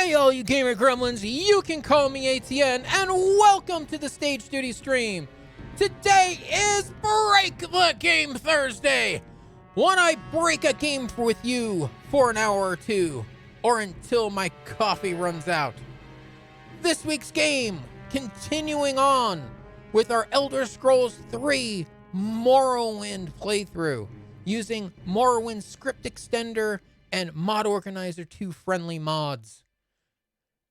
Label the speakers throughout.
Speaker 1: Hey all you gamer gremlins, you can call me ATN, and welcome to the Stage Duty stream. Today is Break the Game Thursday, when I break a game with you for an hour or two, or until my coffee runs out. This week's game, continuing on with our Elder Scrolls 3 Morrowind playthrough, using Morrowind Script Extender and Mod Organizer 2 friendly mods.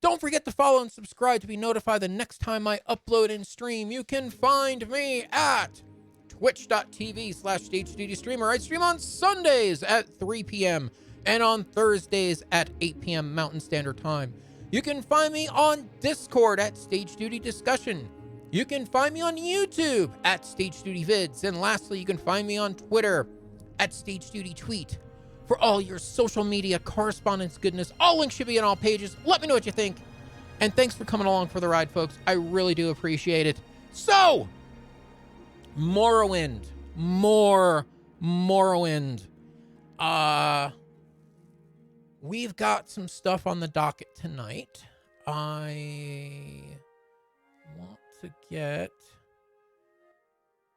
Speaker 1: Don't forget to follow and subscribe to be notified the next time I upload and stream. You can find me at twitch.tv/StageDoodyStreamer. I stream on Sundays at 3 p.m. and on Thursdays at 8 p.m. Mountain Standard Time. You can find me on Discord at Stage Duty Discussion. You can find me on YouTube at StageDoodyVids. And lastly, you can find me on Twitter at StageDoodyTweet. For all your social media correspondence goodness, all links should be in all pages. Let me know what you think. And thanks for coming along for the ride, folks. I really do appreciate it. So, Morrowind. Morrowind. We've got some stuff on the docket tonight. I want to get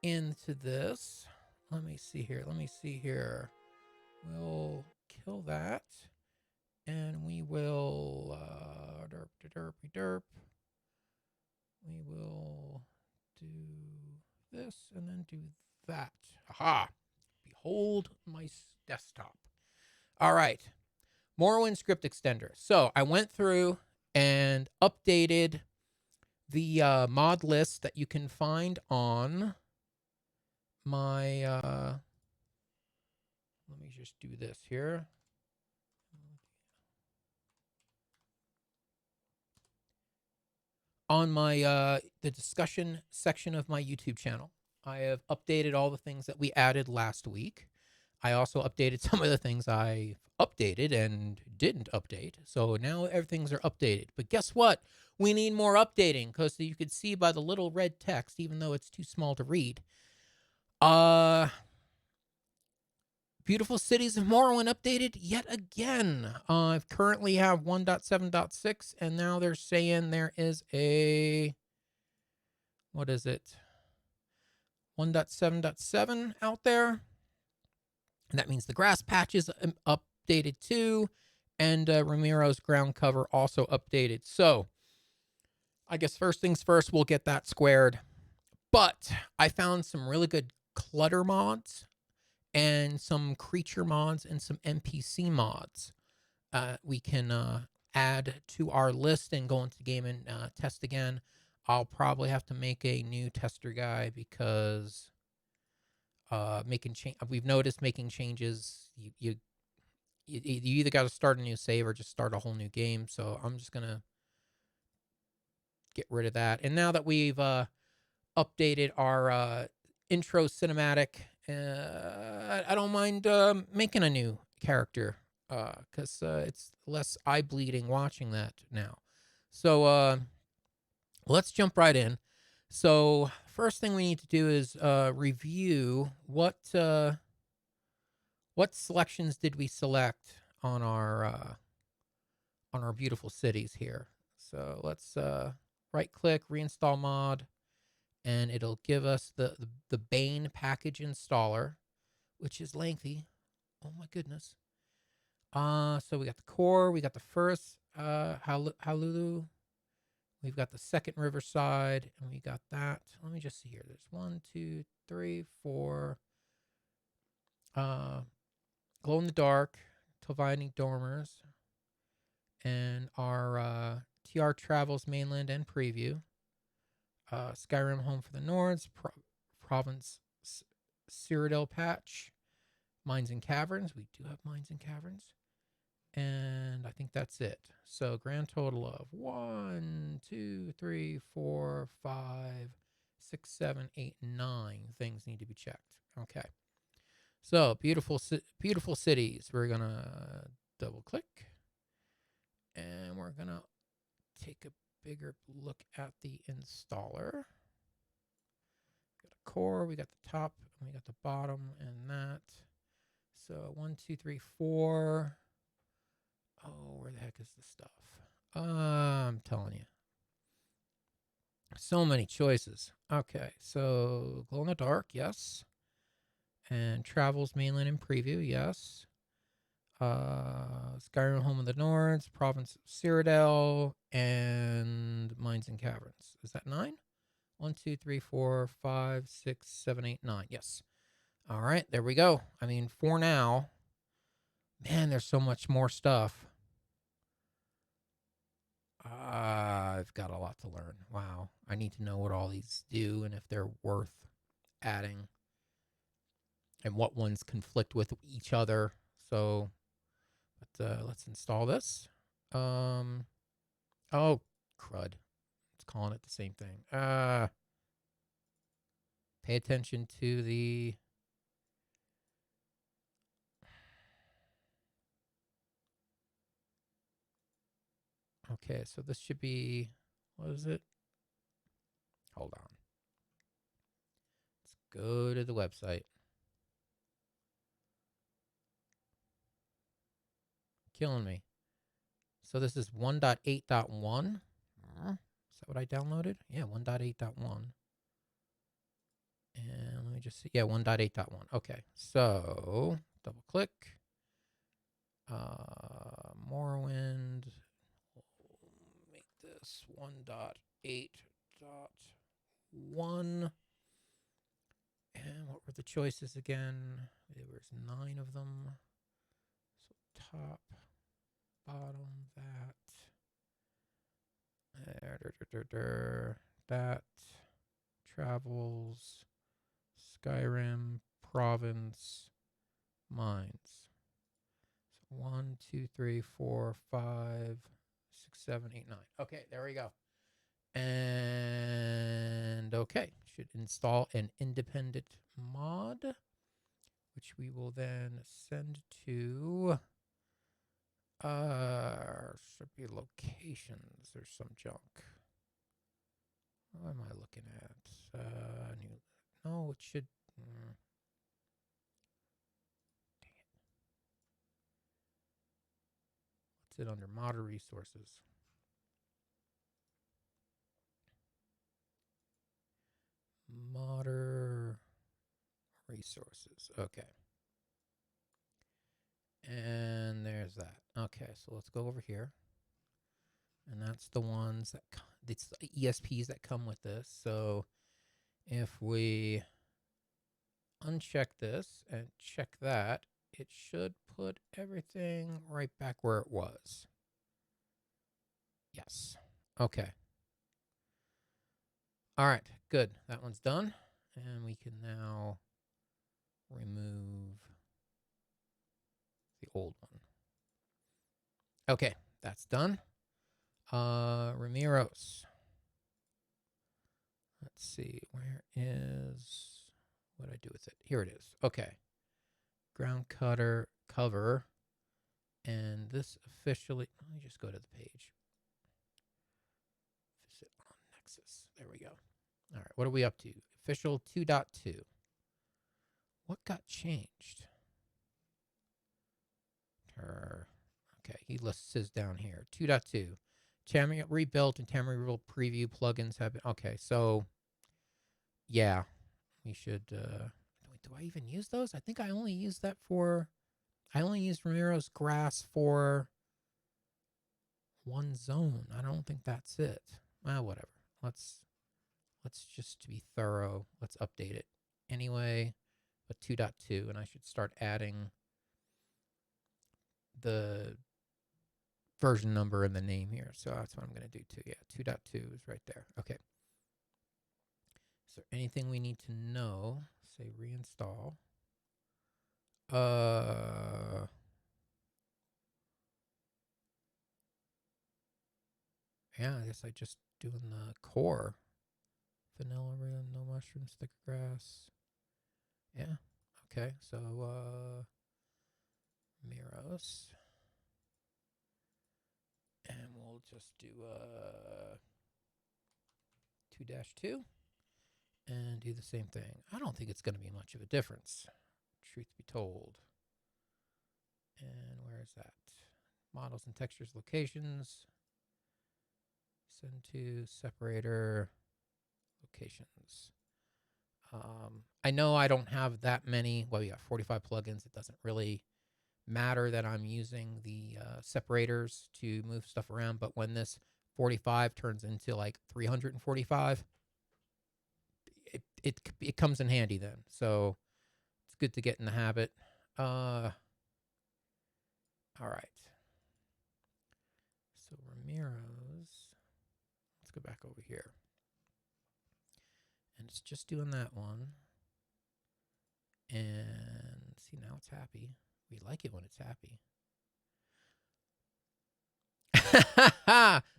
Speaker 1: into this. Let me see here. We'll kill that, and we will derp. We will do this and then do that. Aha! Behold my desktop. All right, Morrowind Script Extender. So I went through and updated the mod list that you can find on my. Let me just do this here. On my the discussion section of my YouTube channel, I have updated all the things that we added last week. I also updated some of the things I updated and didn't update. So now everything's are updated. But guess what? We need more updating, because you could see by the little red text, even though it's too small to read. Beautiful Cities of Morrowind updated yet again. I currently have 1.7.6, and now they're saying there is a, what is it? 1.7.7 out there. And that means the grass patch is updated too, and Ramiro's ground cover also updated. So, I guess first things first, we'll get that squared. But I found some really good clutter mods, and some creature mods, and some NPC mods we can add to our list and go into the game and test again. I'll probably have to make a new tester guy, because we've noticed making changes, you either got to start a new save or just start a whole new game. So I'm just gonna get rid of that. And now that we've updated our intro cinematic, I don't mind making a new character, because it's less eye bleeding watching that now. So let's jump right in. So first thing we need to do is review what selections did we select on our beautiful cities here. So let's right click, reinstall mod. And it'll give us the Bane package installer, which is lengthy. Oh my goodness. So we got the core, we got the first Halulu, we've got the second Riverside, and we got that. Let me just see here. There's 1, 2, 3, 4. Glow in the Dark, Tilvini Dormers, and our TR Travels Mainland and Preview. Skyrim Home for the Nords, Province Cyrodiil Patch, Mines and Caverns. We do have Mines and Caverns. And I think that's it. So grand total of 1, 2, 3, 4, 5, 6, 7, 8, 9 things need to be checked. Okay. So beautiful cities. We're going to double click. And we're going to take a bigger look at the installer. Got a core, we got the top, and we got the bottom, and that. So 1, 2, 3, 4. Oh, where the heck is the stuff? I'm telling you. So many choices. Okay, so glow in the dark, yes. And travels mainland in preview, yes. Skyrim Home of the Nords, Province of Cyrodiil, and Mines and Caverns. Is that 9? 1, 2, 3, 4, 5, 6, 7, 8, 9. Yes. All right, there we go. I mean, for now, man, there's so much more stuff. I've got a lot to learn. Wow. I need to know what all these do and if they're worth adding and what ones conflict with each other. So, but let's install this. Oh, crud. It's calling it the same thing. Pay attention to the... Okay, so this should be... What is it? Hold on. Let's go to the website. Killing me. So this is 1.8.1. Is that what I downloaded? Yeah, 1.8.1. And let me just see. Yeah, 1.8.1. Okay, so double click. Morrowind. We'll make this 1.8.1. And what were the choices again? There was 9 of them. So top, bottom, that. That. Travels. Skyrim. Province. Mines. So 1, 2, 3, 4, 5, 6, 7, 8, 9. Okay, there we go. And okay, should install an independent mod, which we will then send to should be locations or some junk. What am I looking at? New. No, it should. Dang it. What's it under? Modder resources. Modder resources. Okay. And there's that. Okay, so let's go over here. And that's the ones that, it's the ESPs that come with this. So if we uncheck this and check that, it should put everything right back where it was. Yes. Okay. All right, good. That one's done. And we can now remove the old one. Okay, that's done. Ramiros. Let's see, where is, what did I do with it? Here it is. Okay. Ground cutter cover. And this officially, let me just go to the page. Visit on Nexus. There we go. All right, what are we up to? Official 2.2. What got changed? Okay, he lists his down here. 2.2. Tamriel rebuilt and Tamriel preview plugins have been... Okay, so... Yeah. We should... do I even use those? I think I only used that for... I only used Ramiro's Grass for one zone. I don't think that's it. Well, whatever. Let's just to be thorough, let's update it. Anyway, but 2.2, and I should start adding the version number and the name here. So that's what I'm going to do too. Yeah, 2.2 is right there. Okay. Is there anything we need to know? Say reinstall. Yeah, I guess I just doing the core. Vanilla, no mushrooms, thick grass. Yeah. Okay. So Miros. And we'll just do 2-2 and do the same thing. I don't think it's going to be much of a difference, truth be told. And where is that? Models and textures, locations. Send to separator locations. I know I don't have that many. Well, we got 45 plugins. It doesn't really matter that I'm using the separators to move stuff around. But when this 45 turns into like 345, it comes in handy then. So it's good to get in the habit. All right. So Ramiro's. Let's go back over here. And it's just doing that one. And see, now it's happy. We like it when it's happy.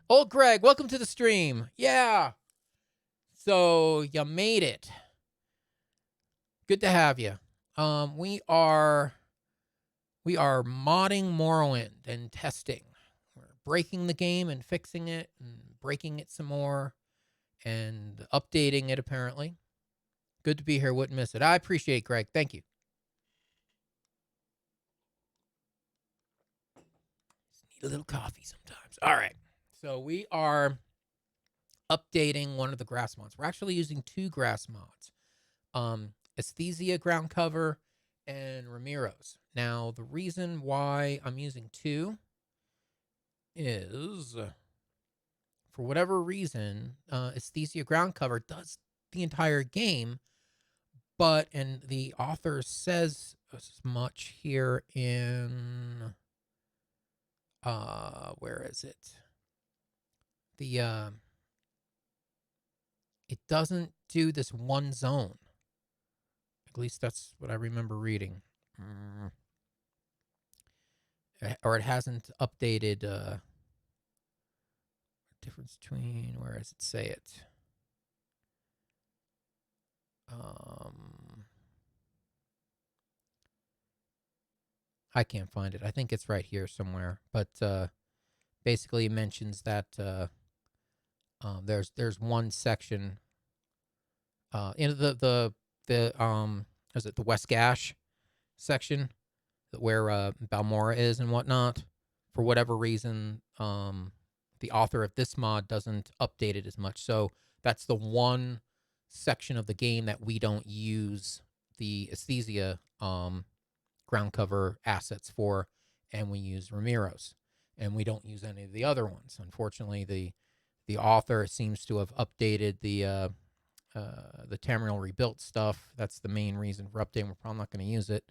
Speaker 1: Old Greg, welcome to the stream. Yeah. So you made it. Good to have you. We are modding Morrowind and testing. We're breaking the game and fixing it and breaking it some more and updating it apparently. Good to be here. Wouldn't miss it. I appreciate it, Greg. Thank you. Just need a little coffee sometimes. All right. So we are updating one of the grass mods. We're actually using 2 grass mods. Aesthesia ground cover and Ramiro's. Now, the reason why I'm using 2 is, for whatever reason, Aesthesia ground cover does the entire game, and the author says as much here in, where is it? It doesn't do this one zone. At least that's what I remember reading. Or it hasn't updated difference between, where does it say it? I can't find it. I think it's right here somewhere. But basically it mentions that there's one section in the is it the West Gash section where Balmora is and whatnot. For whatever reason, the author of this mod doesn't update it as much. So that's the one section of the game that we don't use the Aesthesia ground cover assets for, and we use Ramiro's, and we don't use any of the other ones. Unfortunately, the author seems to have updated the Tamriel rebuilt stuff. That's the main reason for updating. We're probably not going to use it.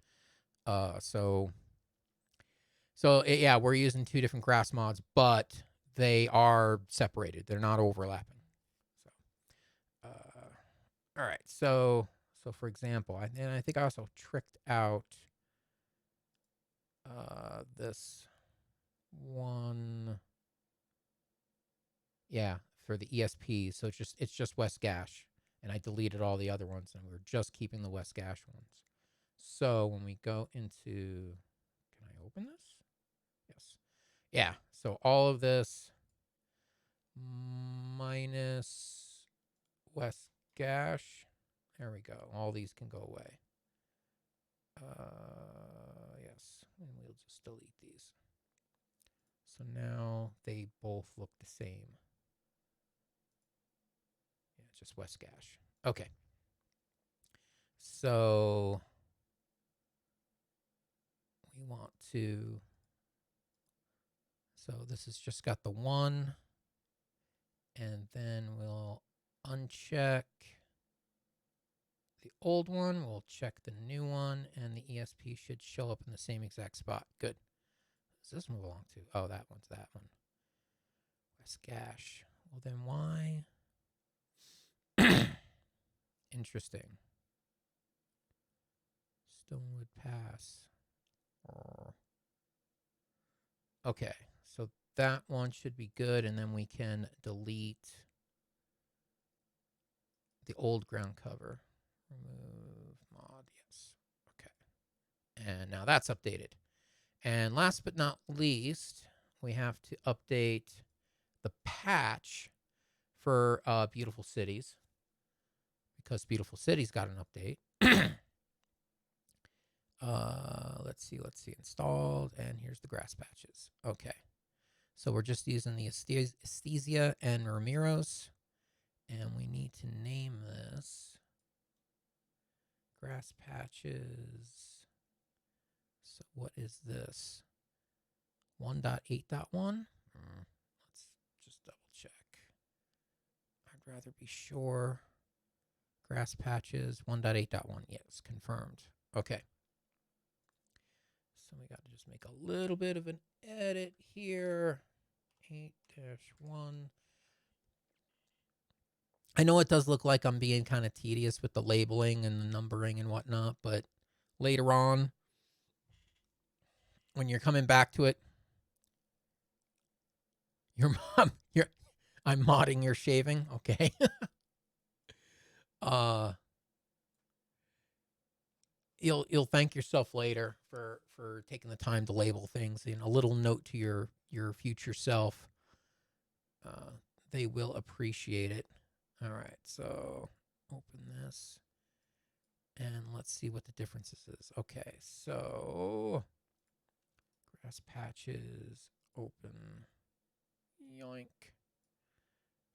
Speaker 1: Yeah, we're using 2 different grass mods, but they are separated. They're not overlapping. So, all right. So for example, I think I also tricked out this one. Yeah, for the ESP. So it's just West Gash, and I deleted all the other ones, and we're just keeping the West Gash ones. So when we go into, can I open this? Yes. Yeah. So all of this minus West Gash. There we go. All these can go away. Yes. And we'll just delete these. So now they both look the same. Yeah, just West Gash. Okay. So we want to, so this has just got the 1, and then we'll uncheck the old one, we'll check the new one, and the ESP should show up in the same exact spot. Good. What does this one belong to? Oh, that one's that one. West Gash. Well, then why? Interesting. Stonewood Pass. Okay, so that one should be good, and then we can delete the old ground cover. Remove mod, yes. Okay. And now that's updated. And last but not least, we have to update the patch for Beautiful Cities, because Beautiful Cities got an update. Let's see, installed, and here's the grass patches. Okay. So we're just using the Esthesia and Ramiros. And we need to name this grass patches. So what is this? 1.8.1? Let's just double check. I'd rather be sure. Grass patches 1.8.1. Yes, confirmed. Okay. So we got to just make a little bit of an edit here. 8-1. I know it does look like I'm being kind of tedious with the labeling and the numbering and whatnot, but later on, when you're coming back to it, I'm modding your shaving, okay? You'll thank yourself later for taking the time to label things. A little note to your future self. They will appreciate it. All right, so open this, and let's see what the differences is. Okay, so grass patches, open, yoink.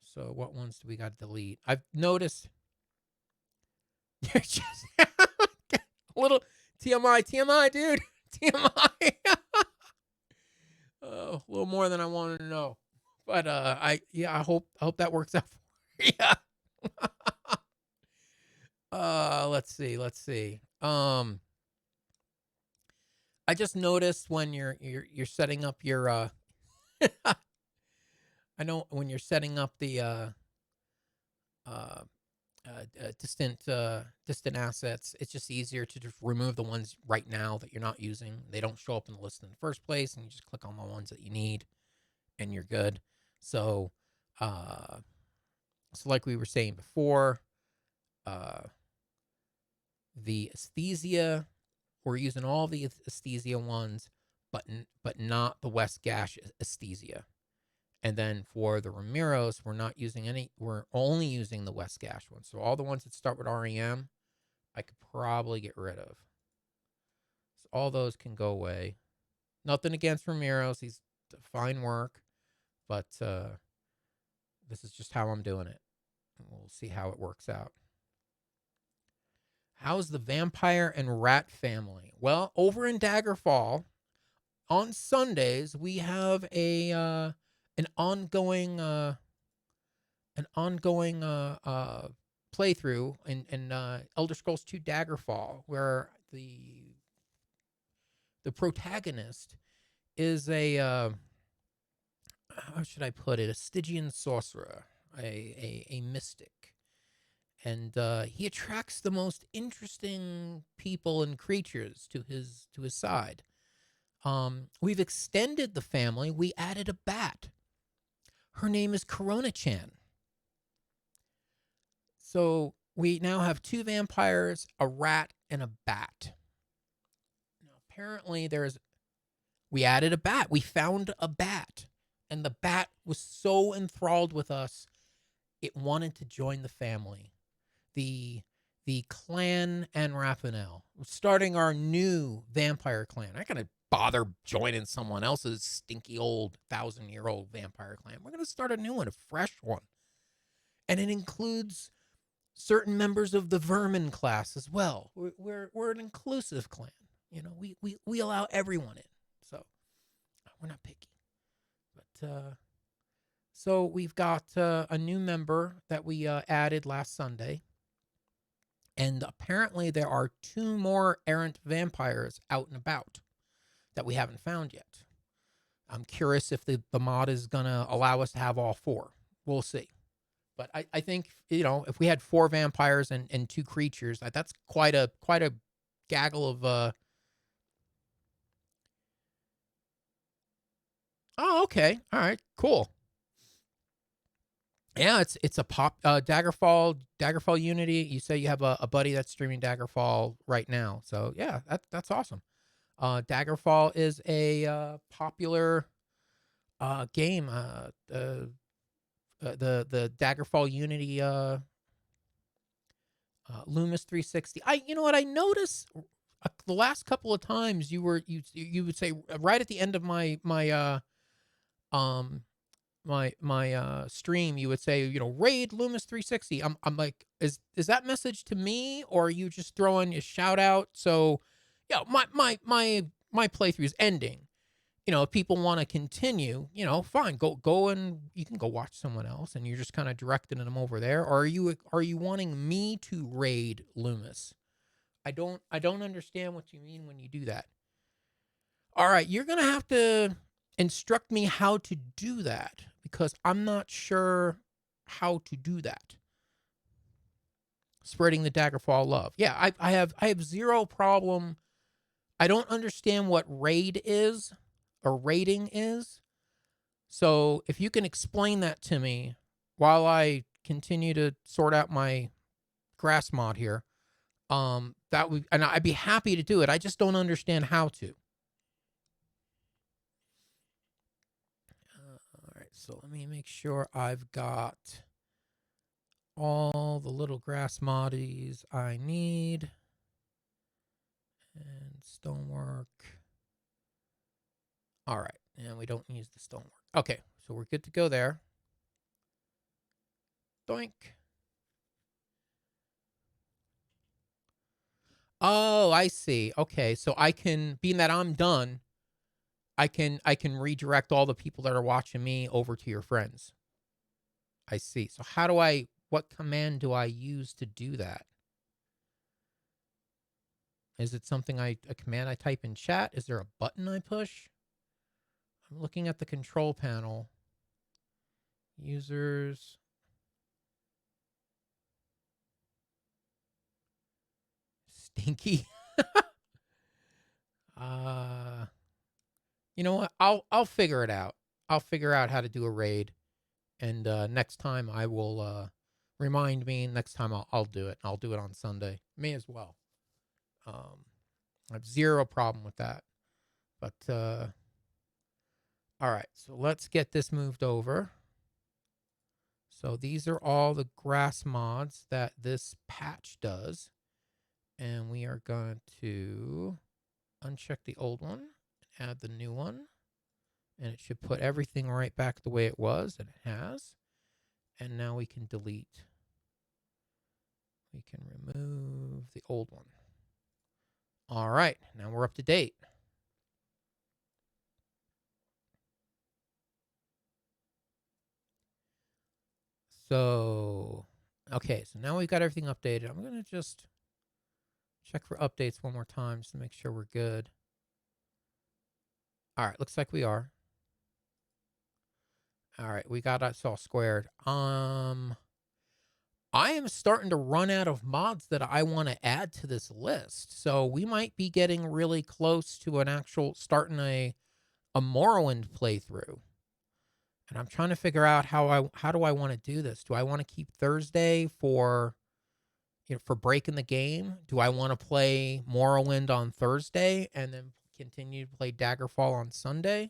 Speaker 1: So what ones do we got to delete? I've noticed you're just a little TMI, dude. TMI. A little more than I wanted to know, but I hope that works out for you. Yeah. Let's see. I just noticed when you're setting up your I know when you're setting up the distant assets, it's just easier to just remove the ones right now that you're not using. They don't show up in the list in the first place, and you just click on the ones that you need, and you're good. So, like we were saying before, the Esthesia, we're using all the Esthesia ones, but not the West Gash Esthesia. And then for the Ramiros, we're only using the West Gash ones. So all the ones that start with REM, I could probably get rid of. So all those can go away. Nothing against Ramiros. He's fine work. But this is just how I'm doing it. We'll see how it works out. How's the vampire and rat family? Well, over in Daggerfall, on Sundays, we have an ongoing playthrough in Elder Scrolls 2 Daggerfall, where the protagonist is a how should I put it? A Stygian sorcerer, a mystic. And he attracts the most interesting people and creatures to his side. We've extended the family. We added a bat. Her name is Corona-chan. So we now have 2 vampires, a rat, and a bat. Now, apparently we added a bat. We found a bat. And the bat was so enthralled with us, it wanted to join the family. The clan and Raphael. We're starting our new vampire clan. I'm not going to bother joining someone else's stinky old 1,000-year-old vampire clan. We're going to start a new one, a fresh one. And it includes certain members of the vermin class as well. We're an inclusive clan. We allow everyone in. So we're not picky. But so we've got a new member that we added last Sunday. And apparently there are 2 more errant vampires out and about that we haven't found yet. I'm curious if the mod is going to allow us to have all 4. We'll see. But I think, if we had 4 vampires and 2 creatures, that's quite a gaggle of... Oh, okay. All right, cool. Yeah, it's a pop Daggerfall Unity. You say you have a buddy that's streaming Daggerfall right now, so yeah, that's awesome. Daggerfall is a popular game. The Daggerfall Unity Loomis 360. You know what I noticed the last couple of times you would say right at the end of my my stream, you would say, raid Loomis 360. I'm like, is that message to me, or are you just throwing a shout out? So, yeah, my playthrough is ending. If people want to continue, fine, go and you can go watch someone else, and you're just kind of directing them over there. Or are you wanting me to raid Loomis? I don't understand what you mean when you do that. All right, you're gonna have to instruct me how to do that, because I'm not sure how to do that. Spreading the Daggerfall love. Yeah, I have zero problem. I don't understand what raid is or raiding is. So if you can explain that to me while I continue to sort out my grass mod here, that would, and I'd be happy to do it. I just don't understand how to. All right, so let me make sure I've got all the little grass moddies I need. And stonework. All right, and we don't use the stonework. Okay, so we're good to go there. Doink. Oh, I see. Okay, so I can, being that I'm done, I can redirect all the people that are watching me over to your friends. I see. So what command do I use to do that? Is it a command I type in chat? Is there a button I push? I'm looking at the control panel. Users. Stinky. You know what? I'll figure it out. I'll figure out how to do a raid, and next time I will remind me. Next time I'll do it. I'll do it on Sunday. May as well. I have zero problem with that. But all right, so let's get this moved over. So these are all the grass mods that this patch does, and we are going to uncheck the old one, add the new one, and it should put everything right back the way it was, and it has. And now we can delete. We can remove the old one. All right, now we're up to date. So, okay, so now we've got everything updated. I'm going to just check for updates one more time just to make sure we're good. All right, looks like we are. All right, we got us all squared. I am starting to run out of mods that I want to add to this list. So we might be getting really close to starting a Morrowind playthrough. And I'm trying to figure out how do I want to do this? Do I want to keep Thursday for breaking the game? Do I want to play Morrowind on Thursday and then continue to play Daggerfall on Sunday?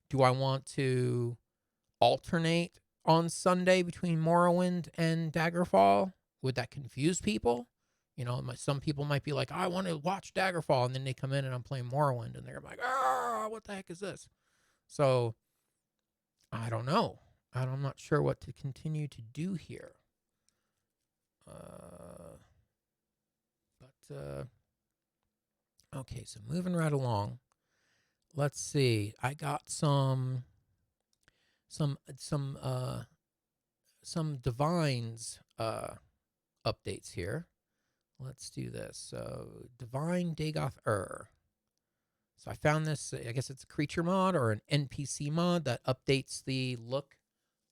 Speaker 1: Do I want to alternate on Sunday between Morrowind and Daggerfall? Would that confuse people? Some people might be like, I want to watch Daggerfall, and then they come in and I'm playing Morrowind, and they're like, what the heck is this? So I don't know. I'm not sure what to continue to do here. Okay, so moving right along. Let's see. I got some Divines updates here. Let's do this. So Divine Dagoth So I found this, I guess it's a creature mod or an NPC mod that updates the look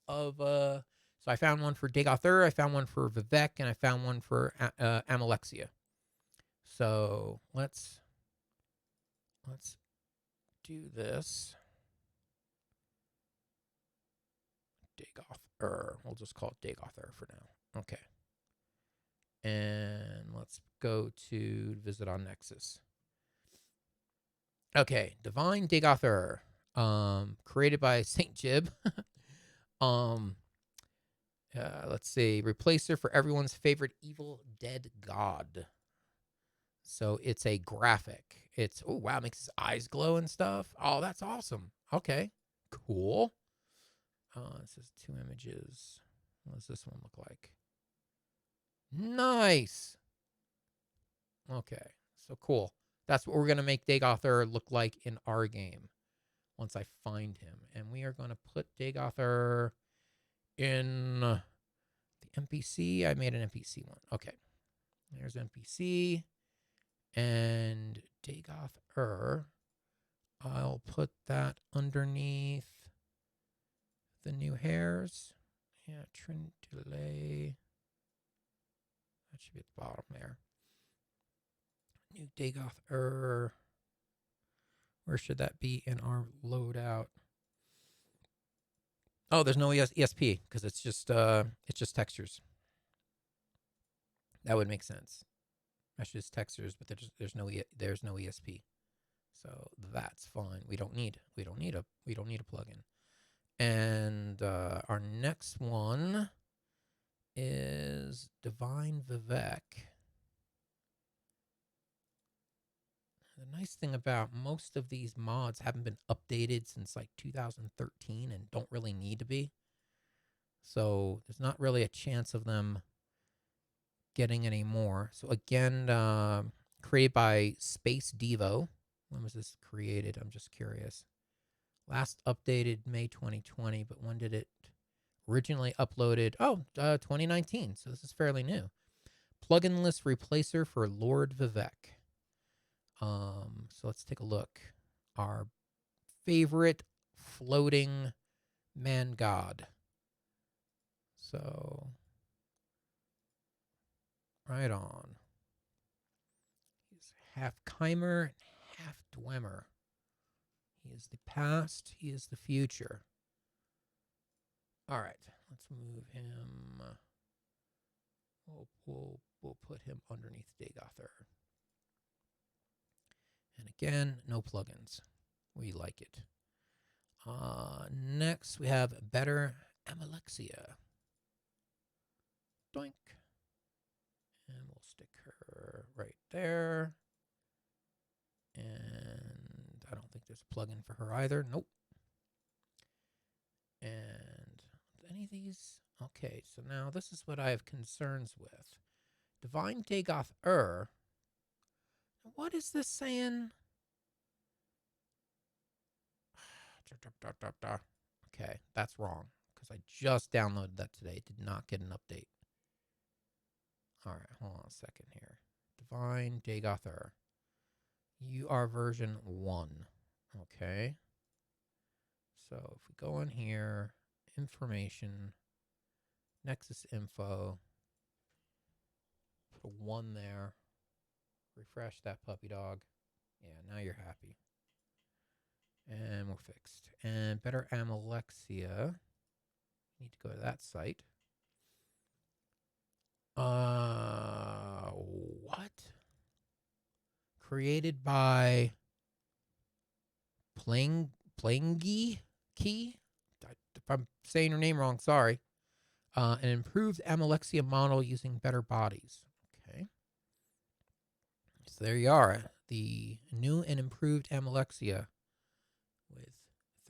Speaker 1: of so I found one for Dagoth I found one for Vivec, and I found one for Amalexia. So let's do this. Dagoth We'll just call it Dagoth for now. Okay. And let's go to visit on Nexus. Okay, Divine Dagoth created by Saint Jib. Let's see, replacer for everyone's favorite Evil Dead god. So it's a graphic. Oh wow, makes his eyes glow and stuff. Oh, that's awesome. Okay, Cool. This is 2 images. What does this one look like? Nice. Okay, so cool. That's what we're going to make Dagoth look like in our game once I find him. And we are going to put Dagoth in the NPC. I made an NPC one. Okay, there's NPC. And Dagoth I'll put that underneath the new hairs. Yeah, trim delay. That should be at the bottom there. New Dagoth Where should that be in our loadout? Oh, there's no ESP because it's just textures. That would make sense. That's just textures, but there's no ESP. So that's fine. We don't need a plugin. And our next one is Divine Vivec. The nice thing about most of these mods haven't been updated since like 2013 and don't really need to be. So there's not really a chance of them getting any more. So again, created by Space Devo. When was this created? I'm just curious. Last updated May 2020, but when did it originally uploaded? Oh, 2019. So this is fairly new. Pluginless replacer for Lord Vivec. So let's take a look. Our favorite floating man god. So, right on. He's half Chimer, half Dwemer. He is the past, he is the future. All right, let's move him. We'll put him underneath Dagoth. And again, no plugins. We like it. Next, we have Better Amalexia. Doink. And we'll stick her right there. And I don't think there's a plugin for her either. Nope. And any of these? Okay, so now this is what I have concerns with. Divine Dagoth What is this saying? Okay, that's wrong because I just downloaded that today. It did not get an update. All right, hold on a second here. Divine Dagoth You are version 1. Okay. So if we go in here, information, Nexus info, put a 1 there, refresh that puppy dog. Yeah, now you're happy. And we're fixed. And Better Amalexia. Need to go to that site. What? Created by Plangy Key? If I'm saying her name wrong, sorry. An improved Amalexia model using better bodies. Okay. So there you are. The new and improved Amalexia with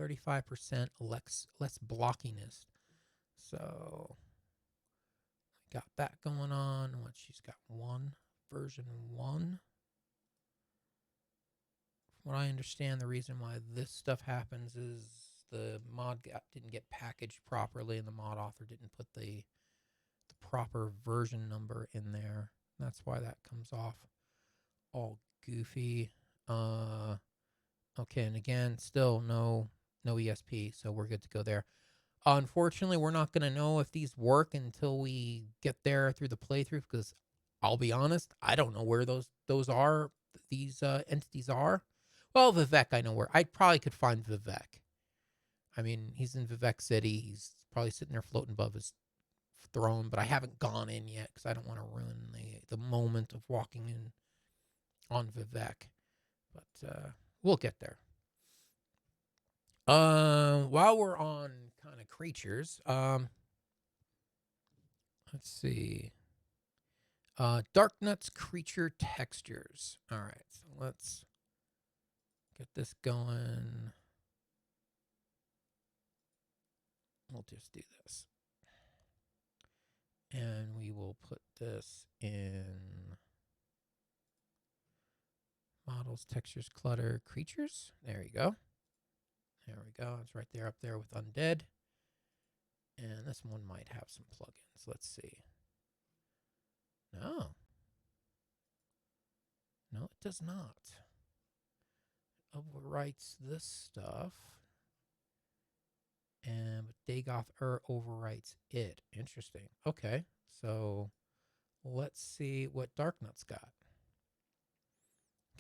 Speaker 1: 35% less blockiness. So got that going on. What she's got version 1. From what I understand, the reason why this stuff happens is the mod didn't get packaged properly and the mod author didn't put the proper version number in there. That's why that comes off all goofy. Okay, and again, still no ESP, so we're good to go there. Unfortunately, we're not going to know if these work until we get there through the playthrough, because I'll be honest, I don't know where these entities are. Well, Vivec, I know where. I probably could find Vivec. I mean, he's in Vivec City. He's probably sitting there floating above his throne, but I haven't gone in yet because I don't want to ruin the moment of walking in on Vivec. But we'll get there. While we're on kind of creatures, let's see. Darknuts creature textures. All right, so let's get this going. We'll just do this. And we will put this in models, textures, clutter, creatures. There you go. There we go. It's right there up there with undead. And this one might have some plugins. Let's see. No. No, it does not. It overwrites this stuff. And Dagoth overwrites it. Interesting. Okay. So let's see what Darknuts got.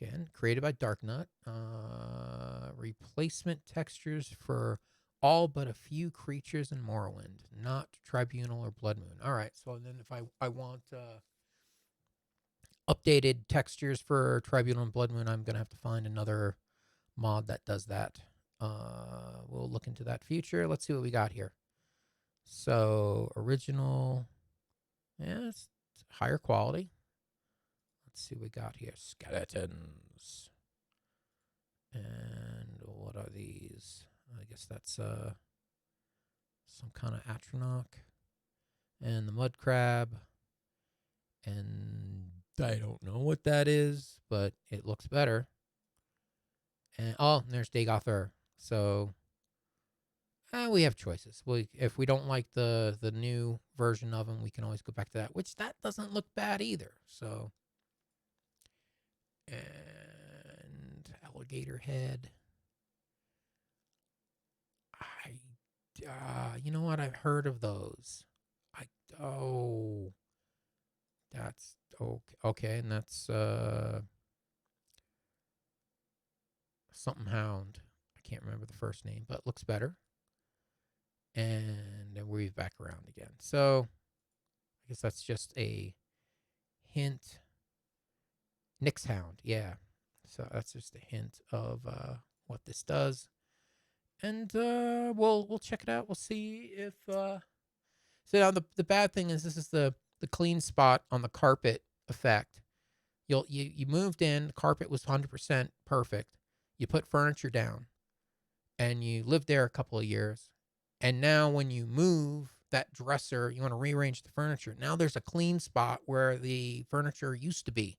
Speaker 1: Again, created by Darknut. Replacement textures for all but a few creatures in Morrowind, not Tribunal or Blood Moon. All right, so then if I want updated textures for Tribunal and Blood Moon, I'm going to have to find another mod that does that. We'll look into that future. Let's see what we got here. So, original, yeah, it's higher quality. Let's see what we got here. Skeletons. And what are these? I guess that's some kind of Atronach. And the mud crab. And I don't know what that is, but it looks better. And there's Dagoth. So we have choices. If we don't like the new version of them, we can always go back to that, which that doesn't look bad either. So, and alligator head. You know what? I've heard of those. That's okay, and that's something hound. I can't remember the first name, but looks better. And then weave back around again. So I guess that's just a hint. Nyx hound, yeah. So that's just a hint of what this does. And we'll check it out. We'll see if so now the bad thing is this is the clean spot on the carpet effect. You moved in, the carpet was 100% perfect. You put furniture down and you lived there a couple of years. And now when you move that dresser, you want to rearrange the furniture. Now there's a clean spot where the furniture used to be.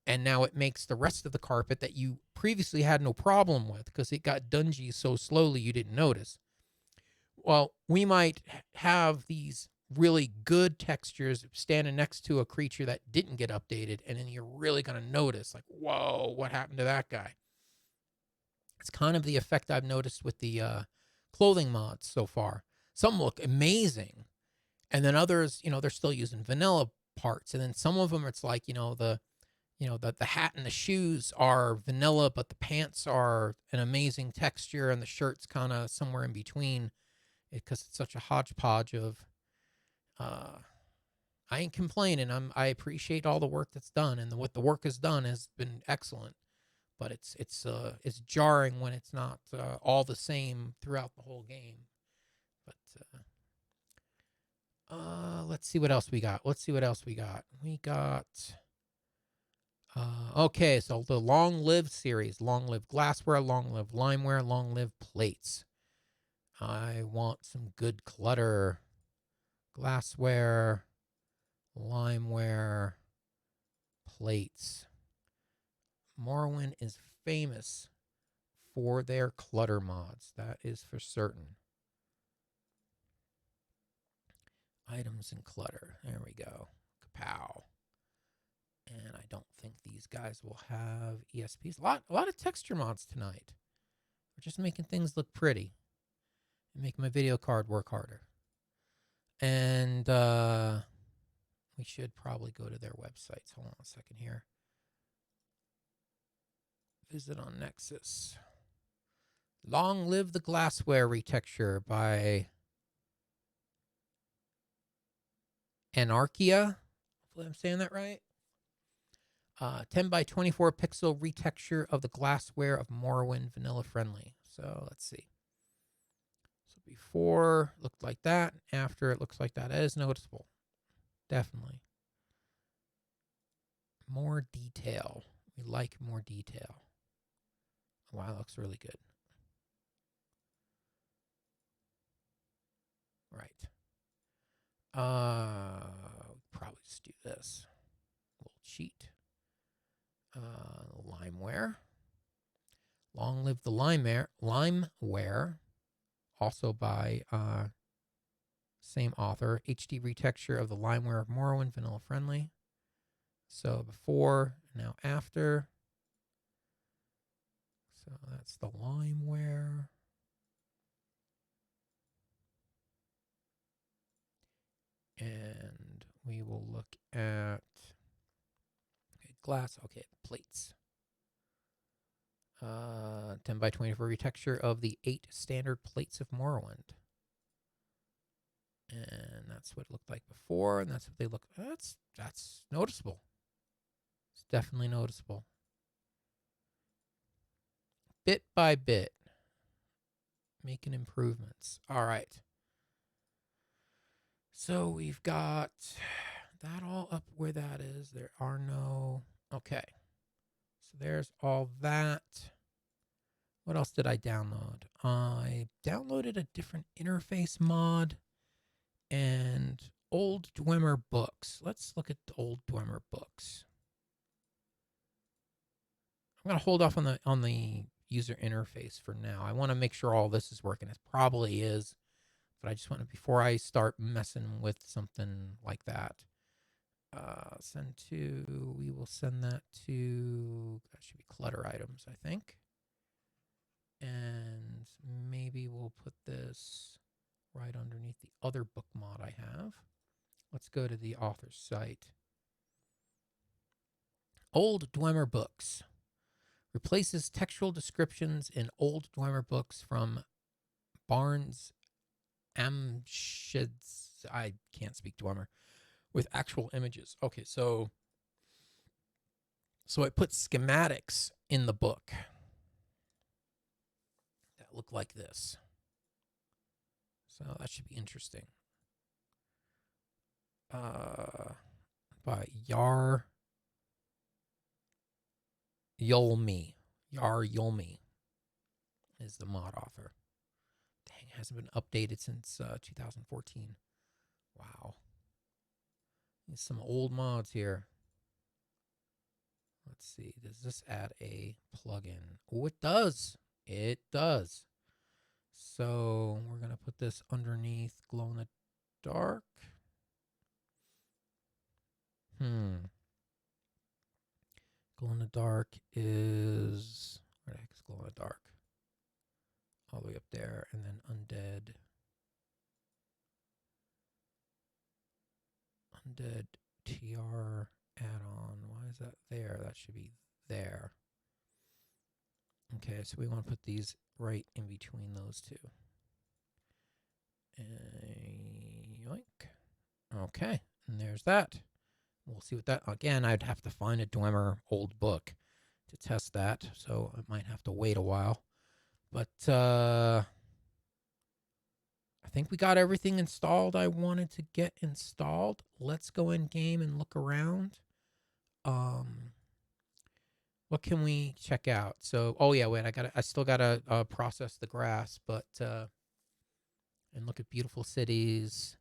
Speaker 1: And now it makes the rest of the carpet that you previously had no problem with because it got dungy so slowly you didn't notice. Well, we might have these really good textures standing next to a creature that didn't get updated, and then you're really going to notice, like, whoa, what happened to that guy? It's kind of the effect I've noticed with the clothing mods so far. Some look amazing, and then others, they're still using vanilla parts, and then some of them, it's like, the hat and the shoes are vanilla, but the pants are an amazing texture, and the shirt's kind of somewhere in between, because it's such a hodgepodge of. I ain't complaining. I appreciate all the work that's done, and what the work has done has been excellent. But it's jarring when it's not all the same throughout the whole game. But let's see what else we got. We got. Okay, so the Long Live series: Long Live Glassware, Long Live Limeware, Long Live Plates. I want some good clutter. Glassware, limeware, plates. Morrowind is famous for their clutter mods. That is for certain. Items and clutter. There we go. Kapow. And I don't think these guys will have ESPs. A lot of texture mods tonight. We're just making things look pretty and make my video card work harder. And we should probably go to their websites. Hold on a second here. Visit on Nexus. Long Live the Glassware retexture by Anarchia. Hopefully I'm saying that right. 10 by 24 pixel retexture of the glassware of Morrowind, vanilla friendly. So let's see. So before it looked like that. After it looks like that. It is noticeable. Definitely. More detail. We like more detail. Wow, that looks really good. Right. Probably just do this. We'll cheat. Limeware. Long live the limeware. Also by same author. HD retexture of the limeware of Morrowind, vanilla friendly. So before, now after. So that's the limeware. And we will look at glass. Okay, plates. 10 by 24 retexture of the 8 standard plates of Morrowind. And that's what it looked like before, and that's what they look. That's noticeable. It's definitely noticeable. Bit by bit, making improvements. All right. So we've got that all up where that is. There are no. Okay. So there's all that. What else did I download? I downloaded a different interface mod and old Dwemer books. Let's look at the old Dwemer books. I'm gonna hold off on the user interface for now. I want to make sure all this is working. It probably is, but I just want to, before I start messing with something like that. Send to. We will send that to. That should be clutter items, I think. And maybe we'll put this right underneath the other book mod I have. Let's go to the author's site. Old Dwemer books. Replaces textual descriptions in old Dwemer books from Barnes Amsheds. I can't speak Dwemer. With actual images. Okay, so I put schematics in the book that look like this. So that should be interesting. By Yar Yolmi. Yar Yolmi is the mod author. Dang, hasn't been updated since 2014. Wow. There's some old mods here. Let's see. Does this add a plugin? Oh, it does. It does. So we're going to put this underneath glow in the dark. Glow in the dark is, where the heck is glow in the dark? All the way up there, and then undead. Undead TR add-on. Why is that there? That should be there. Okay, so we want to put these right in between those two. Yoink. Okay, and there's that. We'll see what that, again, I'd have to find a Dwemer old book to test that, so I might have to wait a while. But I think we got everything installed I wanted to get installed. Let's go in game and look around. What can we check out? So, oh yeah, wait, I still gotta process the grass, but and look at beautiful cities.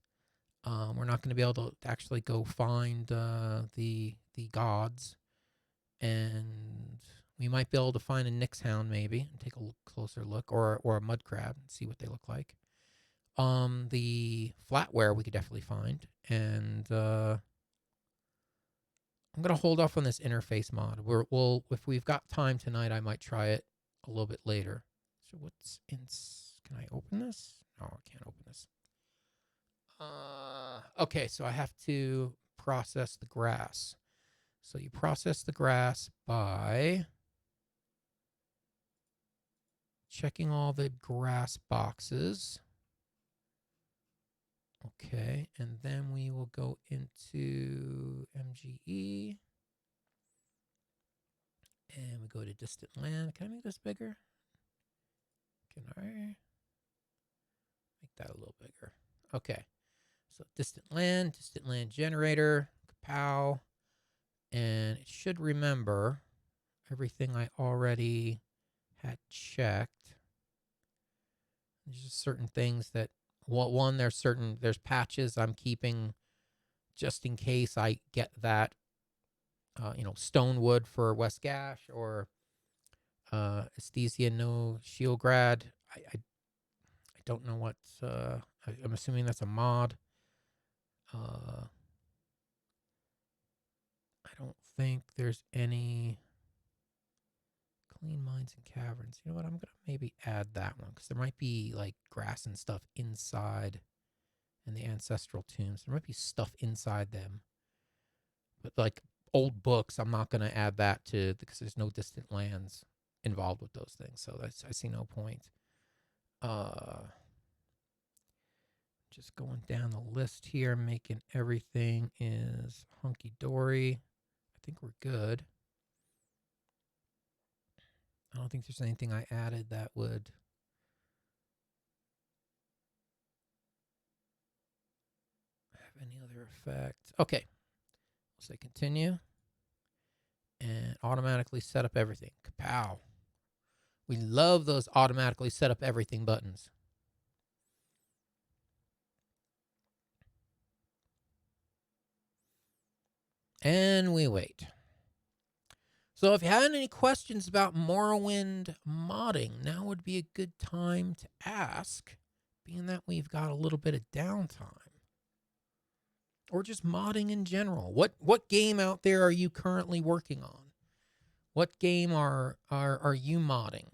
Speaker 1: We're not going to be able to actually go find the gods, and we might be able to find a Nyx hound maybe and take a closer look, or a mud crab and see what they look like. The flatware we could definitely find, and I'm gonna hold off on this interface mod. We'll if we've got time tonight, I might try it a little bit later. So what's in? Can I open this? No, I can't open this. Okay, so I have to process the grass. So you process the grass by checking all the grass boxes. Okay, and then we will go into MGE. And we go to distant land. Can I make this bigger? Can I make that a little bigger? Okay. So distant land generator, kapow. And it should remember everything I already had checked. There's just certain things that well, one, there's patches I'm keeping just in case I get that, Stonewood for West Gash or Esthesia no Shieldgrad. I don't know what. I'm assuming that's a mod. I don't think there's any clean mines and caverns. You know what? I'm gonna maybe add that one because there might be like grass and stuff inside, and the ancestral tombs. There might be stuff inside them, but like old books, I'm not gonna add that to because there's no distant lands involved with those things. So I see no point. Just going down the list here, making everything is hunky dory. I think we're good. I don't think there's anything I added that would have any other effect. Okay, we'll say continue and automatically set up everything. Kapow. We love those automatically set up everything buttons. And we wait. So if you had any questions about Morrowind modding, now would be a good time to ask, being that we've got a little bit of downtime. Or just modding in general. What game out there are you currently working on? What game are you modding?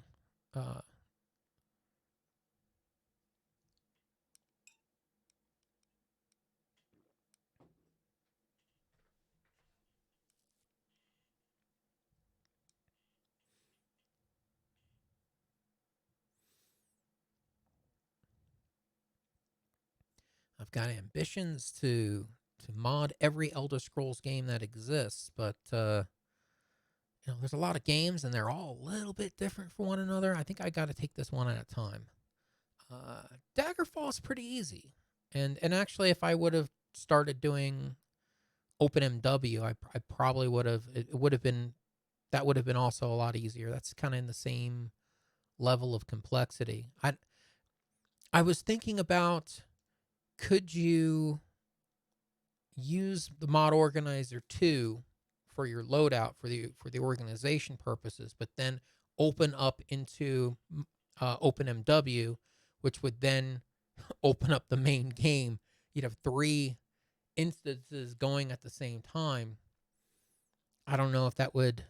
Speaker 1: I've got ambitions to mod every Elder Scrolls game that exists, but there's a lot of games and they're all a little bit different from one another. I think I got to take this one at a time. Daggerfall's pretty easy, and actually, if I would have started doing OpenMW, I probably would have. It would have been that would have been also a lot easier. That's kind of in the same level of complexity. I was thinking about, could you use the mod organizer 2 for your loadout for the organization purposes, but then open up into OpenMW, which would then open up the main game. You'd have 3 instances going at the same time. I don't know if that would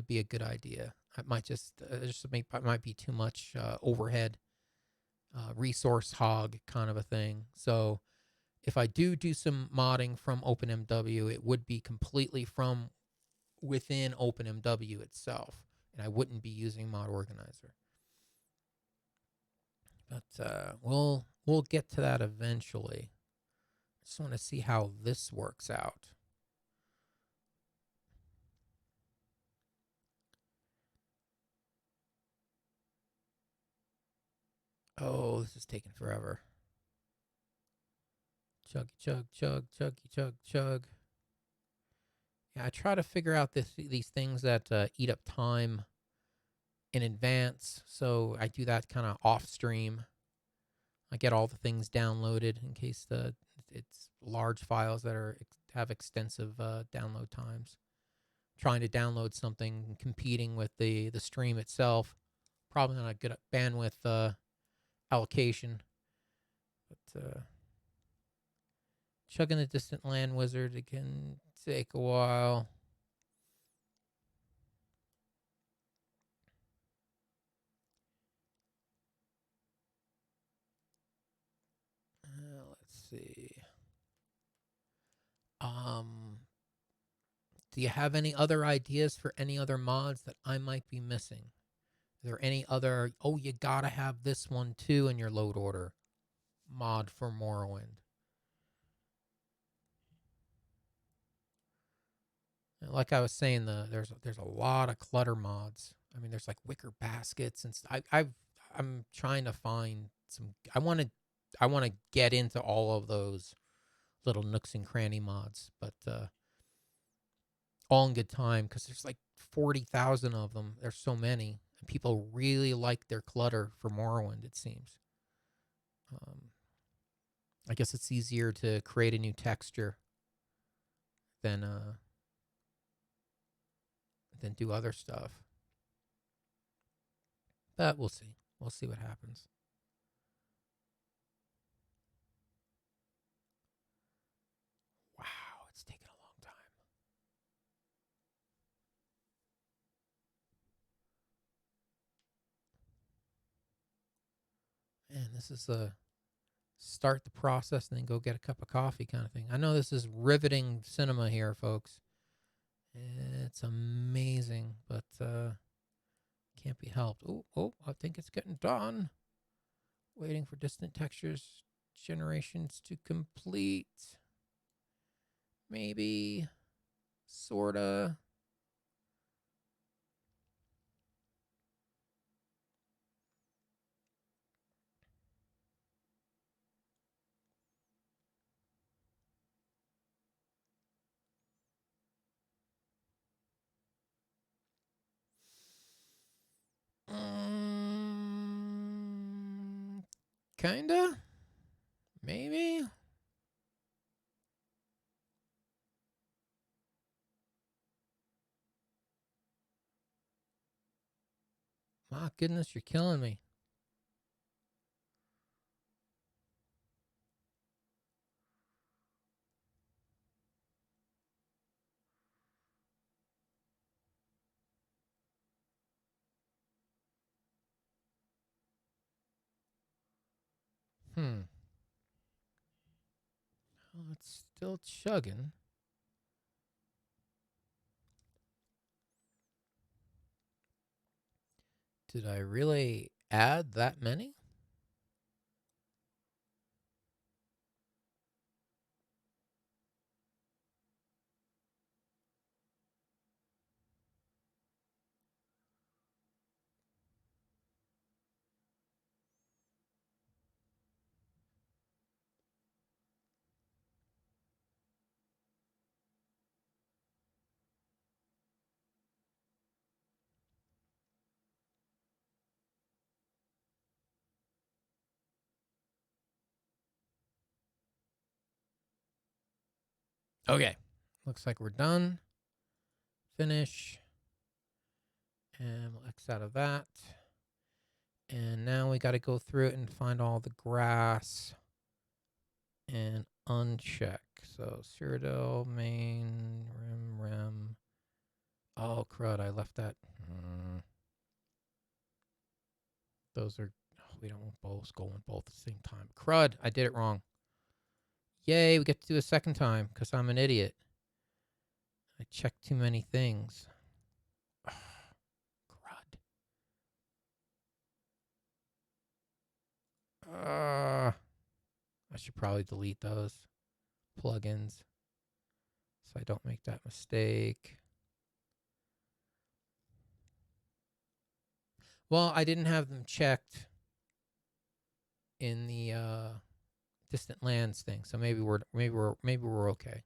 Speaker 1: be a good idea. It might might be too much overhead, resource hog kind of a thing. So if I do some modding from OpenMW, it would be completely from within OpenMW itself, and I wouldn't be using Mod Organizer. But we'll get to that eventually. I just want to see how this works out. Oh, this is taking forever. Chug, chug, chug, chuggy, chug, chug. Yeah, I try to figure out these things that eat up time in advance, so I do that kind of off stream. I get all the things downloaded in case it's large files that have extensive download times. Trying to download something competing with the stream itself, probably not a good bandwidth allocation. But chugging the distant land wizard, it can take a while. Let's see. Do you have any other ideas for any other mods that I might be missing? Is there any other, oh, you gotta have this one too in your load order mod for Morrowind? Like I was saying, there's a lot of clutter mods. I mean, there's like wicker baskets and I'm trying to find some. I want to get into all of those little nooks and cranny mods, but all in good time because there's like 40,000 of them. There's so many, and people really like their clutter for Morrowind. It seems. I guess it's easier to create a new texture than do other stuff. But we'll see. We'll see what happens. Wow, it's taken a long time. Man, this is a start the process and then go get a cup of coffee kind of thing. I know this is riveting cinema here, folks. It's amazing, but can't be helped. Oh, I think it's getting done. Waiting for distant textures generations to complete. Maybe. Sorta. Kinda. Maybe. My goodness, you're killing me. Oh, it's still chugging. Did I really add that many? Okay. Looks like we're done. Finish. And we'll X out of that. And now we got to go through it and find all the grass and uncheck. So Cyrodiil, main, rem. Oh, crud. I left that. Those are, we don't want both going both at the same time. Crud. I did it wrong. Yay, we get to do a second time because I'm an idiot. I checked too many things. Crud. I should probably delete those plugins so I don't make that mistake. Well, I didn't have them checked in the distant lands thing, so maybe we're okay.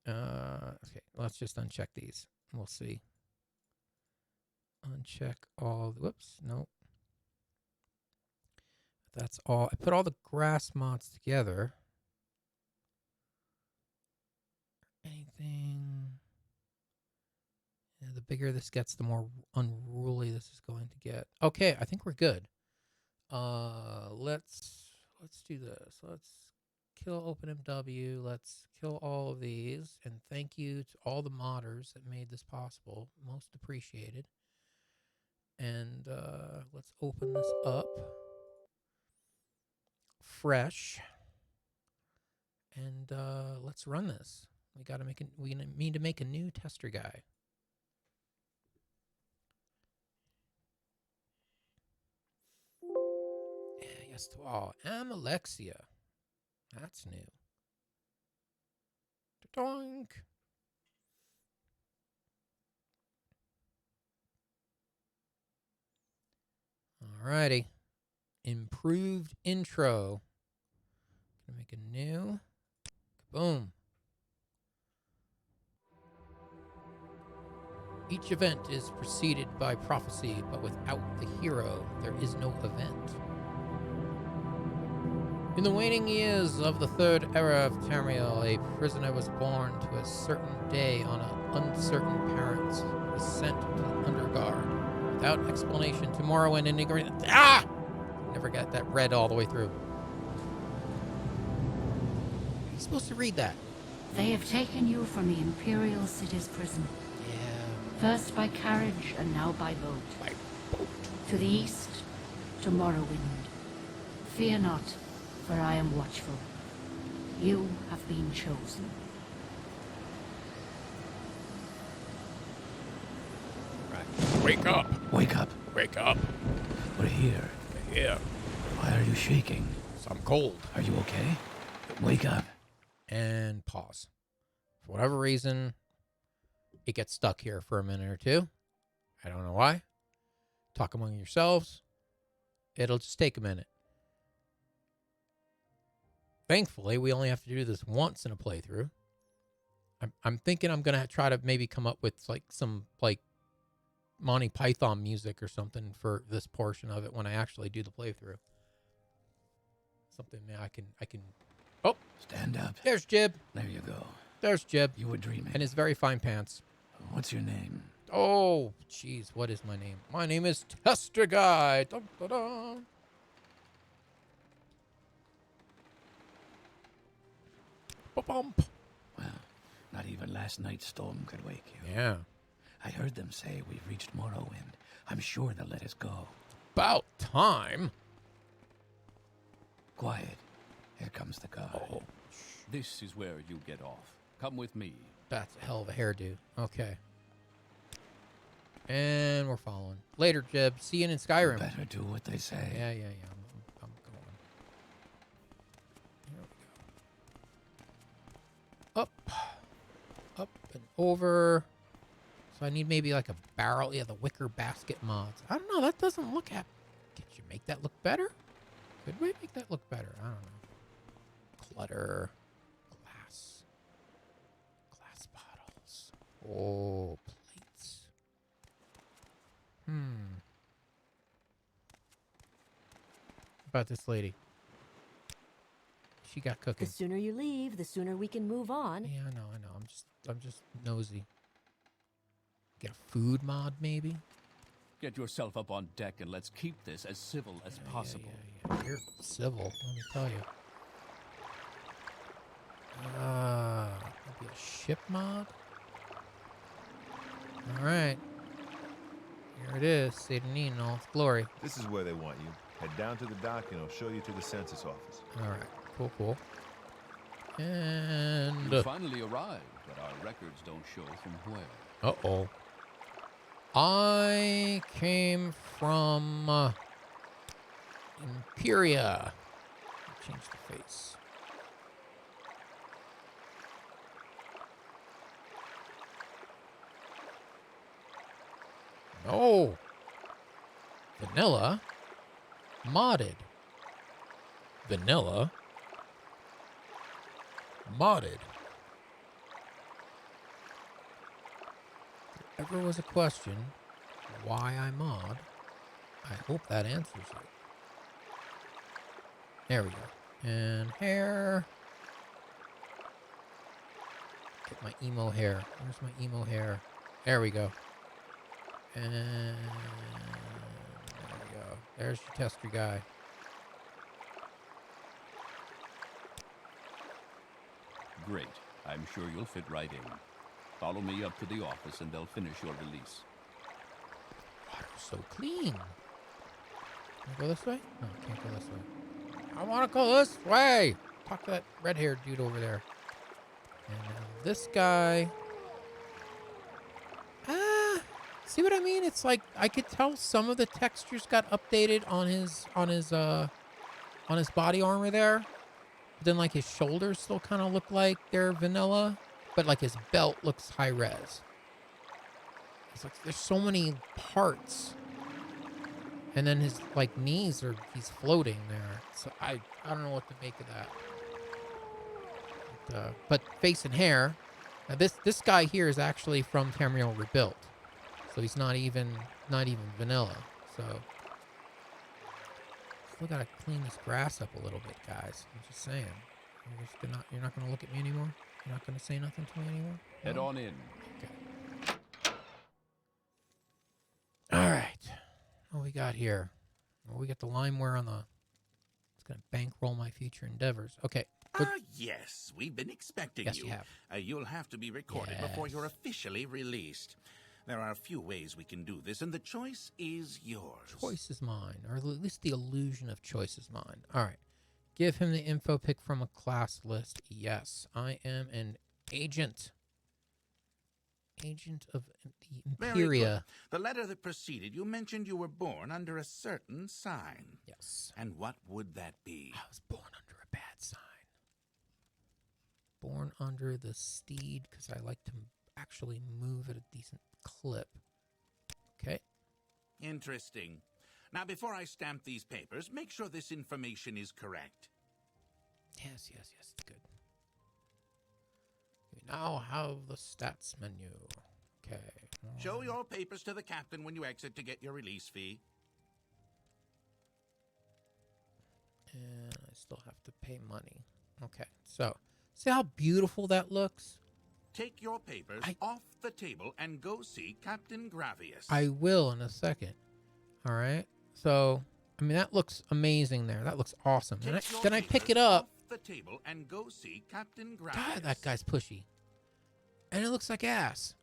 Speaker 1: Okay, let's just uncheck these. We'll see. Uncheck all. Whoops, nope. That's all. I put all the grass mods together. Anything? Yeah, the bigger this gets, the more unruly this is going to get. Okay, I think we're good. Let's do this. Let's kill OpenMW. Let's kill all of these. And thank you to all the modders that made this possible. Most appreciated. And let's open this up. Fresh. And let's run this. We need to make a new tester guy. Yes to all. I'm Alexia. That's new. Doink. Alrighty. Improved intro. Gonna make a new. Boom. Each event is preceded by prophecy, but without the hero, there is no event. In the waning years of the third era of Tamriel, a prisoner was born to a certain day on an uncertain parents. He was sent to the Underguard without explanation to Morrowind and ignorant. Ah! Never got that read all the way through. You're supposed to read that.
Speaker 2: They have taken you from the Imperial City's prison.
Speaker 1: Yeah.
Speaker 2: First by carriage and now by boat.
Speaker 1: By boat.
Speaker 2: To the east, to Morrowind. Fear not, for I am watchful. You have been chosen.
Speaker 1: Right. Wake up!
Speaker 3: Wake up.
Speaker 1: Wake up!
Speaker 3: We're here.
Speaker 1: Yeah.
Speaker 3: Why are you shaking?
Speaker 1: I'm cold.
Speaker 3: Are you okay? Wake up.
Speaker 1: And pause. For whatever reason, it gets stuck here for a minute or two. I don't know why. Talk among yourselves. It'll just take a minute. Thankfully, we only have to do this once in a playthrough. I'm thinking I'm going to try to maybe come up with like some like Monty Python music or something for this portion of it when I actually do the playthrough. Something that I can. Oh,
Speaker 3: Stand up.
Speaker 1: there's Jib.
Speaker 3: There you go.
Speaker 1: There's Jib
Speaker 3: You were dreaming.
Speaker 1: and his very fine pants.
Speaker 3: What's your name?
Speaker 1: Oh, jeez, what is my name? My name is Tester Guy. Dun, dun, dun. Ba-bump.
Speaker 3: Well, not even last night's storm could wake you.
Speaker 1: Yeah.
Speaker 3: I heard them say we've reached Morrowind. I'm sure they'll let us go.
Speaker 1: About time.
Speaker 3: Quiet. Here comes the guard.
Speaker 1: Oh,
Speaker 4: This is where you get off. Come with me.
Speaker 1: that's a hell of a hairdo. Okay. And we're following. Later, Jib. See you in Skyrim.
Speaker 3: Better do what they say.
Speaker 1: Yeah. I'm going. Here we go. Up and over. So I need maybe like a barrel. Yeah, the wicker basket mods. I don't know. That doesn't look happy. Could you make that look better? Could we make that look better? I don't know. Clutter. Glass bottles. Oh, plates. About this lady. She got cooking.
Speaker 5: The sooner you leave, the sooner we can move on.
Speaker 1: Yeah, I know. I'm just nosy. Get a food mod, maybe?
Speaker 4: Get yourself up on deck and let's keep this as civil as possible.
Speaker 1: Yeah. You're civil, let me tell you. Maybe a ship mod? Alright. Here it is, Satan in all its glory.
Speaker 6: This is where they want you. Head down to the dock and I'll show you to the census office.
Speaker 1: Alright, cool. And...
Speaker 4: You finally arrived, but our records don't show from where.
Speaker 1: Uh-oh. I came from... Imperia. Change the face. No. Vanilla. Modded. Vanilla. Modded. If there ever was a question why I mod, I hope that answers it. There we go. And hair. Get my emo hair. Where's my emo hair? There we go. And there we go. There's your tester guy.
Speaker 4: Great. I'm sure you'll fit right in. Follow me up to the office and they'll finish your release.
Speaker 1: Water's so clean. Can I go this way? No, I can't go this way. I want to go this way. Talk to that red-haired dude over there. And now this guy. See what I mean? It's like I could tell some of the textures got updated on his body armor there. But then like his shoulders still kind of look like they're vanilla, but like his belt looks high res. It's like there's so many parts. And then his like knees he's floating there. So I don't know what to make of that. But face and hair. Now this guy here is actually from Tamriel Rebuilt. So he's not even vanilla. So Still gotta clean this grass up a little bit, guys. I'm just saying. You're not gonna look at me anymore? You're not gonna say nothing to me anymore?
Speaker 4: Head
Speaker 1: No?
Speaker 4: on in.
Speaker 1: Okay. Alright. What we got here? Well, we got the limeware on the... It's gonna bankroll my future endeavors. Okay.
Speaker 7: Yes, we've been expecting
Speaker 1: Yes,
Speaker 7: you.
Speaker 1: you have.
Speaker 7: You'll have to be recorded before you're officially released. There are a few ways we can do this, and the choice is yours.
Speaker 1: Choice is mine, or at least the illusion of choice is mine. Alright. Give him the info pick from a class list. Yes, I am an agent. Agent of the
Speaker 7: Very
Speaker 1: Imperia.
Speaker 7: good. The letter that preceded you mentioned you were born under a certain sign.
Speaker 1: Yes.
Speaker 7: And what would that be?
Speaker 1: I was born under a bad sign. Born under the steed because I like to actually move at a decent clip. Okay.
Speaker 7: Interesting. Now, before I stamp these papers, make sure this information is correct.
Speaker 1: Yes, it's good. We now have the stats menu. Okay.
Speaker 7: Show your papers to the captain when you exit to get your release fee.
Speaker 1: And I still have to pay money. Okay, so see how beautiful that looks?
Speaker 7: Take your papers off the table and go see Captain Gravius.
Speaker 1: I will in a second. All right. So, I mean, that looks amazing there. That looks awesome. And then I pick it up.
Speaker 7: Off the table and go see Captain Gravius.
Speaker 1: God, that guy's pushy. And it looks like ass.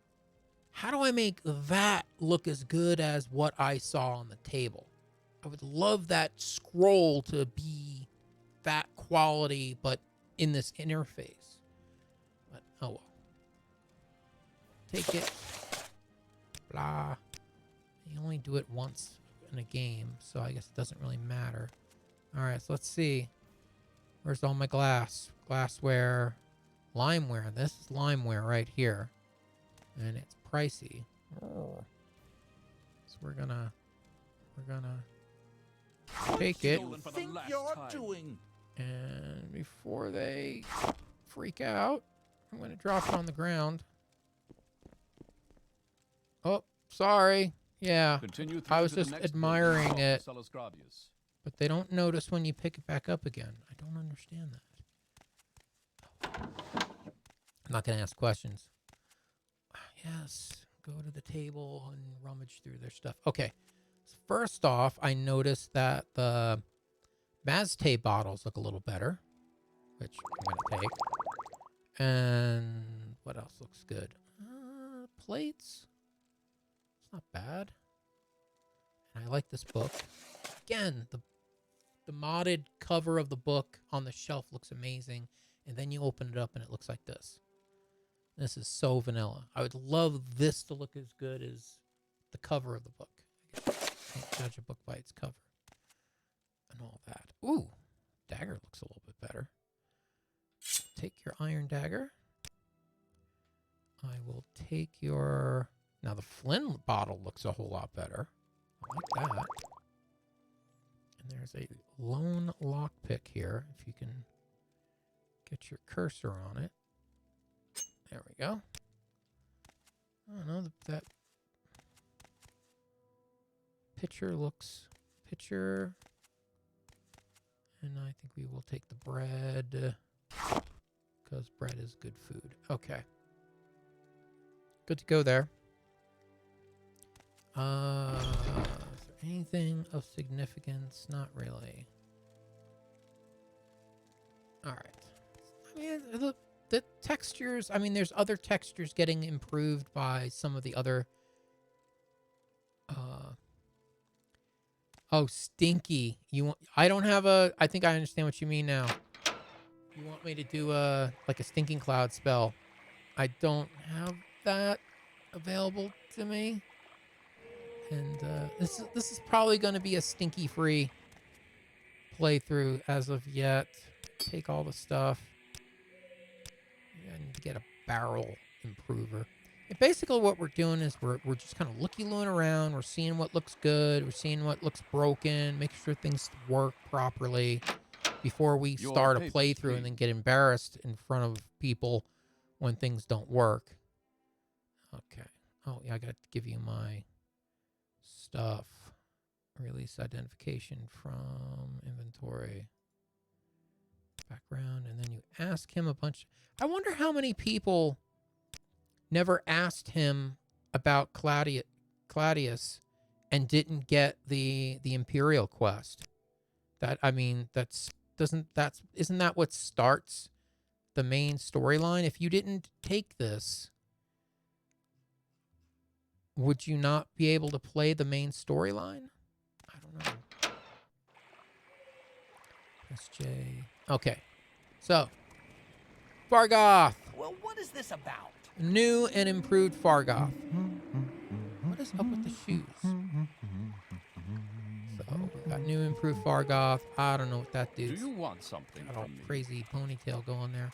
Speaker 1: How do I make that look as good as what I saw on the table? I would love that scroll to be that quality, but in this interface. But, oh well. Take it. Blah. You only do it once in a game, so I guess it doesn't really matter. Alright, so let's see. Where's all my glassware, limeware? This is limeware right here. And it's pricey. Oh. So we're gonna take it.
Speaker 7: What do you think you're doing?
Speaker 1: And before they freak out, I'm gonna drop it on the ground. Oh, sorry. Yeah,
Speaker 4: Continue through
Speaker 1: I was
Speaker 4: to the
Speaker 1: just
Speaker 4: next
Speaker 1: admiring
Speaker 4: building,
Speaker 1: it.
Speaker 4: Salus Gravius.
Speaker 1: But they don't notice when you pick it back up again. I don't understand that. I'm not going to ask questions. Yes, go to the table and rummage through their stuff. Okay, so first off, I noticed that the Mazte bottles look a little better, which I'm going to take. And what else looks good? Plates. It's not bad. And I like this book. Again, the modded cover of the book on the shelf looks amazing. And then you open it up and it looks like this. This is so vanilla. I would love this to look as good as the cover of the book. I can't judge a book by its cover. And all that. Ooh, dagger looks a little bit better. Take your iron dagger. I will take your... Now the flint bottle looks a whole lot better. I like that. And there's a lone lockpick here. If you can get your cursor on it. There we go. I don't know, that picture looks... Picture... And I think we will take the bread, because bread is good food. Okay. Good to go there. Is there anything of significance? Not really. Alright. I mean, the textures, I mean, there's other textures getting improved by some of the other... Oh, stinky. You want? I don't have a... I think I understand what you mean now. You want me to do like a stinking cloud spell. I don't have that available to me. And this is probably going to be a stinky-free playthrough as of yet. Take all the stuff. I need to get a barrel improver. And basically what we're doing is we're just kind of looky-looing around. We're seeing what looks good. We're seeing what looks broken. Making sure things work properly before we start a playthrough and then get embarrassed in front of people when things don't work. Okay. Oh, yeah, I got to give you my stuff. Release identification from inventory. Background, and then you ask him a bunch. I wonder how many people never asked him about Claudius and didn't get the Imperial quest. That, I mean, isn't that what starts the main storyline? If you didn't take this, would you not be able to play the main storyline? I don't know. SJ. Okay. So, Fargoth.
Speaker 8: Well, what is this about?
Speaker 1: New and improved Fargoth. What is up with the shoes? So, we got new improved Fargoth. I don't know what that
Speaker 4: Do
Speaker 1: dude's
Speaker 4: you want something
Speaker 1: got all
Speaker 4: from me?
Speaker 1: crazy ponytail going there.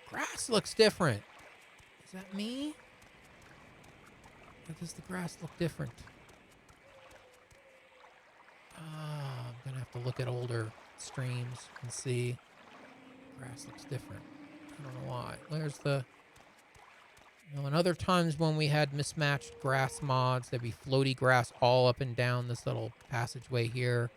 Speaker 1: Grass looks different. Is that me? Or does the grass look different? I'm gonna have to look at older streams and see. Grass looks different. I don't know why. Where's the... You know, and other times when we had mismatched grass mods, there'd be floaty grass all up and down this little passageway here.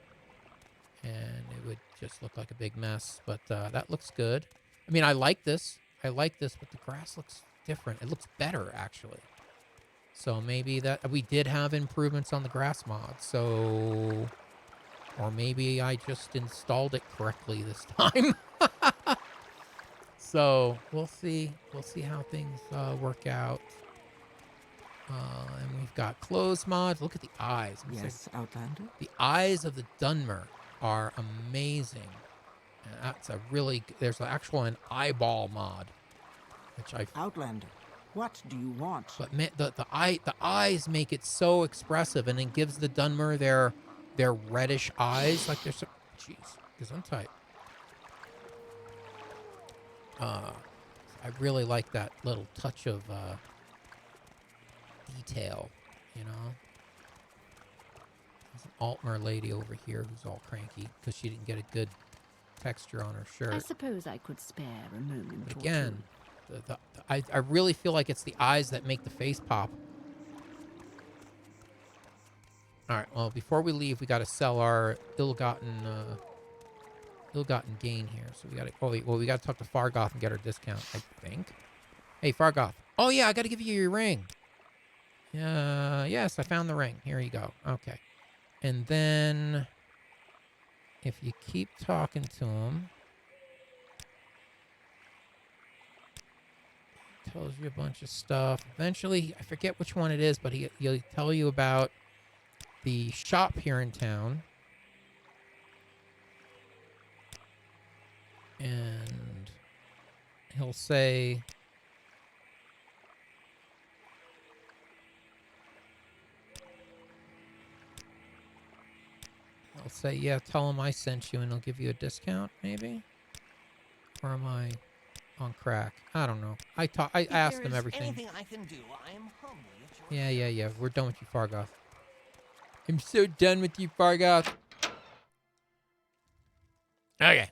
Speaker 1: And it would just look like a big mess. But that looks good. I mean, I like this. But the grass looks different. It looks better, actually. So maybe that... We did have improvements on the grass mod, so... Or maybe I just installed it correctly this time. So we'll see. We'll see how things work out. And we've got clothes mods. Look at the eyes.
Speaker 8: Yes, Outlander?
Speaker 1: The eyes of the Dunmer are amazing. And that's a really... There's an eyeball mod, which I...
Speaker 8: Outlander, what do you want?
Speaker 1: But man, the eyes make it so expressive, and it gives the Dunmer their reddish eyes, like they're so... Jeez, Gesundheit. I really like that little touch of detail, you know? There's an Altmer lady over here who's all cranky because she didn't get a good texture on her shirt.
Speaker 2: I suppose I could spare a moment
Speaker 1: But
Speaker 2: or
Speaker 1: again,
Speaker 2: two.
Speaker 1: I really feel like it's the eyes that make the face pop. All right, well, before we leave, we got to sell our ill-gotten gain here. So we got to... we got to talk to Fargoth and get our discount, I think. Hey, Fargoth. Oh, yeah, I got to give you your ring. Yes, I found the ring. Here you go. Okay. And then if you keep talking to him, he tells you a bunch of stuff. Eventually, I forget which one it is, but he'll tell you about the shop here in town. And he'll say... He'll say, yeah, tell him I sent you, and he'll give you a discount, maybe? Or am I on crack? I don't know. I asked him everything.
Speaker 8: Anything I can do, I am humbly at your
Speaker 1: Yeah. We're done with you, Fargoth. I'm so done with you, Fargoth. Okay.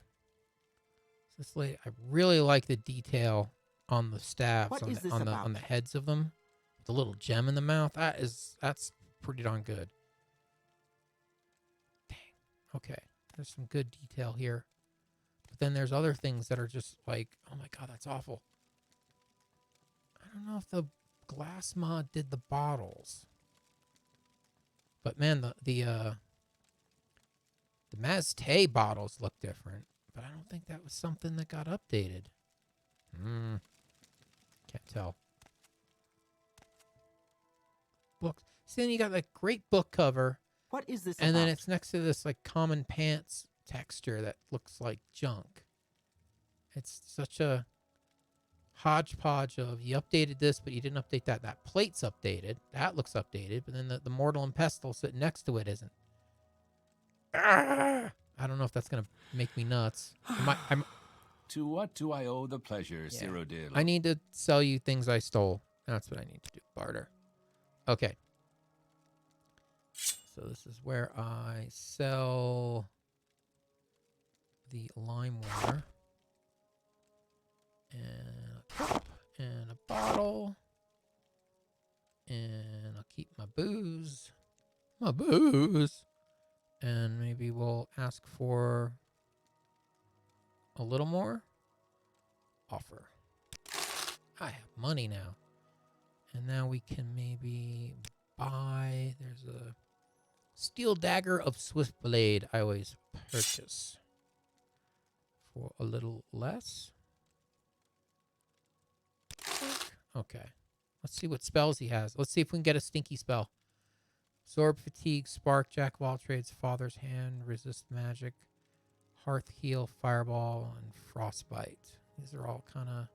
Speaker 1: This lady, I really like the detail on the staves,
Speaker 8: What
Speaker 1: on
Speaker 8: is this
Speaker 1: on
Speaker 8: about?
Speaker 1: the heads of them. The little gem in the mouth. That's pretty darn good. Dang. Okay. There's some good detail here. But then there's other things that are just like, oh my god, that's awful. I don't know if the glass mod did the bottles. But man, the Mazte bottles look different. But I don't think that was something that got updated. Can't tell. Books. See, then you got that great book cover.
Speaker 8: What is this
Speaker 1: And
Speaker 8: about?
Speaker 1: then it's next to this like common pants texture that looks like junk. It's such a hodgepodge of you updated this, but you didn't update that. That plate's updated. That looks updated. But then the mortal and pestle sitting next to it isn't. I don't know if that's going to make me nuts.
Speaker 4: To what do I owe the pleasure,
Speaker 1: Yeah.
Speaker 4: Cyrodiil?
Speaker 1: I need to sell you things I stole. That's what I need to do. Barter. Okay. So this is where I sell the lime water. And a cup. And a bottle. And I'll keep my booze. I'm booze. And maybe we'll ask for a little more. Offer. I have money now. And now we can maybe buy. There's a steel dagger of swift blade I always purchase for a little less. Okay. Let's see what spells he has. Let's see if we can get a stinky spell. Absorb fatigue, spark, jack of all trades, father's hand, resist magic, hearth heal, fireball, and frostbite. These are all kind of...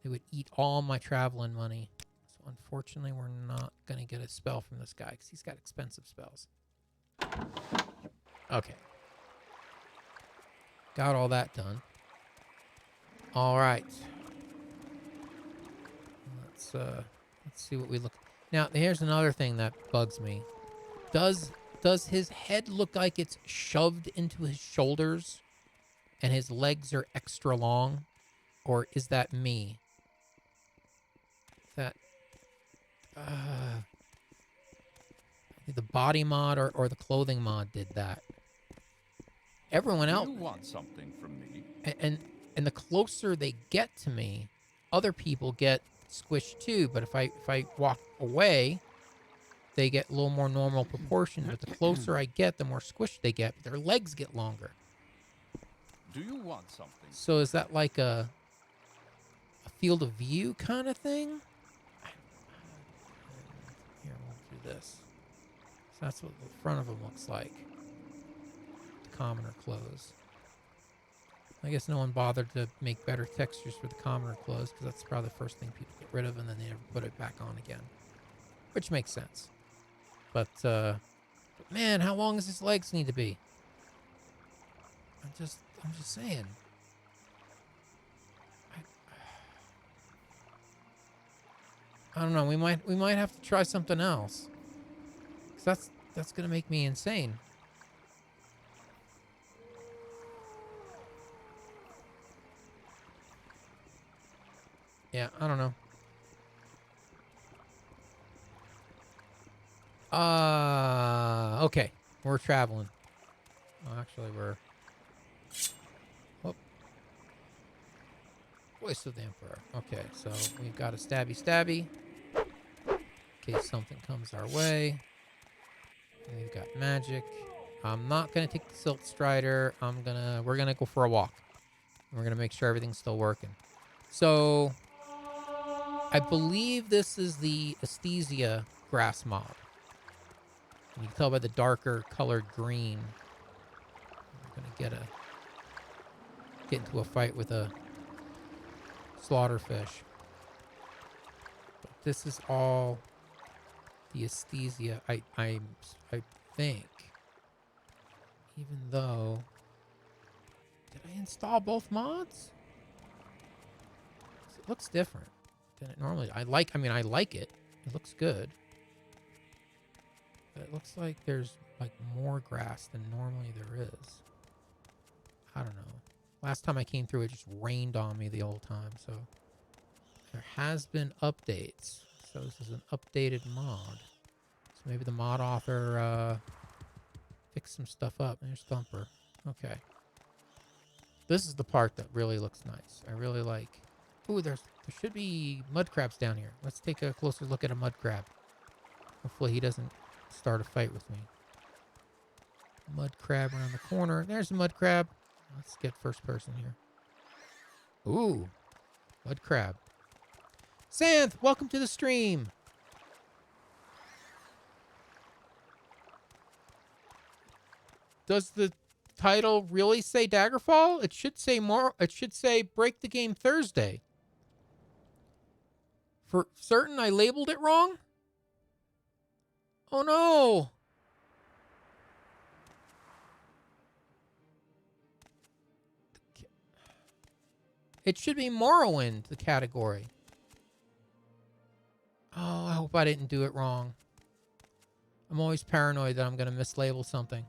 Speaker 1: They would eat all my traveling money. So unfortunately, we're not going to get a spell from this guy because he's got expensive spells. Okay. Got all that done. All right. Let's see what we look... Now, here's another thing that bugs me. Does his head look like it's shoved into his shoulders and his legs are extra long? Or is that me? That... the body mod or the clothing mod did that. Everyone else...
Speaker 4: You want something from me?
Speaker 1: And the closer they get to me, other people get squished too. But if I walk away, they get a little more normal proportion. But the closer I get, the more squished they get. But their legs get longer.
Speaker 4: Do you want something?
Speaker 1: So is that like a field of view kind of thing? Here, we'll do this. So that's what the front of them looks like. The commoner clothes. I guess no one bothered to make better textures for the commoner clothes because that's probably the first thing people get rid of and then they never put it back on again. Which makes sense. But man, how long does his legs need to be? I'm just saying. I don't know. We might have to try something else. 'Cause that's gonna make me insane. Yeah, I don't know. Okay. We're traveling. Well, actually, we're... Oh. Voice of the Emperor. Okay, so we've got a stabby. In case something comes our way. And we've got magic. I'm not going to take the Silk Strider. We're going to go for a walk. We're going to make sure everything's still working. So... I believe this is the Aesthesia grass mod. You can tell by the darker colored green. I'm gonna get into a fight with a slaughterfish. But this is all the Aesthesia. I think. Even though, did I install both mods? It looks different than it normally. I like it. It looks good. But it looks like there's like more grass than normally there is. I don't know. Last time I came through, it just rained on me the whole time. So there has been updates. So this is an updated mod. So maybe the mod author fixed some stuff up. There's Thumper. Okay. This is the part that really looks nice. I really like... Ooh, there should be mud crabs down here. Let's take a closer look at a mud crab. Hopefully he doesn't start a fight with me. Mud crab around the corner. There's a mud crab. Let's get first person here. Ooh, mud crab. Santh, welcome to the stream. Does the title really say Daggerfall? It should say more. It should say Break the Game Thursday. For certain, I labeled it wrong. Oh no! It should be Morrowind, the category. Oh, I hope I didn't do it wrong. I'm always paranoid that I'm going to mislabel something.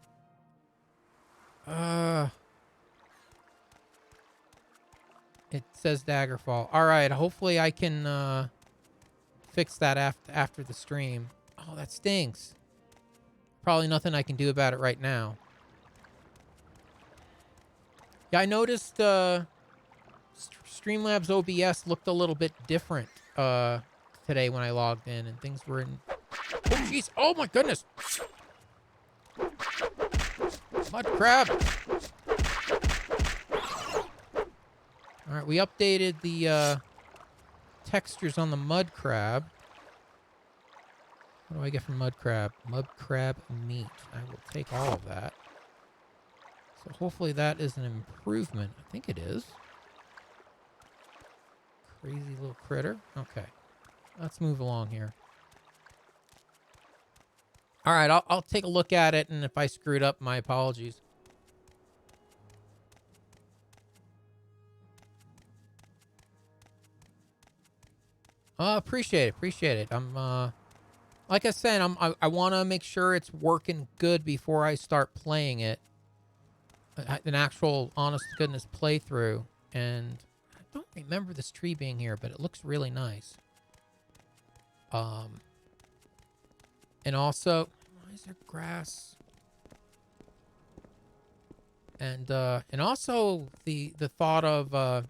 Speaker 1: It says Daggerfall. Alright, hopefully I can fix that after the stream. Oh, that stinks. Probably nothing I can do about it right now. Yeah, I noticed Streamlabs OBS looked a little bit different today when I logged in, and things were in... Oh, jeez. Oh, my goodness. Mud crab. All right, we updated the textures on the mud crab. What do I get from mud crab? Mud crab meat. I will take all of that. So hopefully that is an improvement. I think it is. Crazy little critter. Okay. Let's move along here. All right, I'll take a look at it, and if I screwed up, my apologies. Appreciate it. I'm like I said, I want to make sure it's working good before I start playing it. An actual, honest to goodness playthrough. And I don't remember this tree being here, but it looks really nice. And also, why is there grass? And also the thought of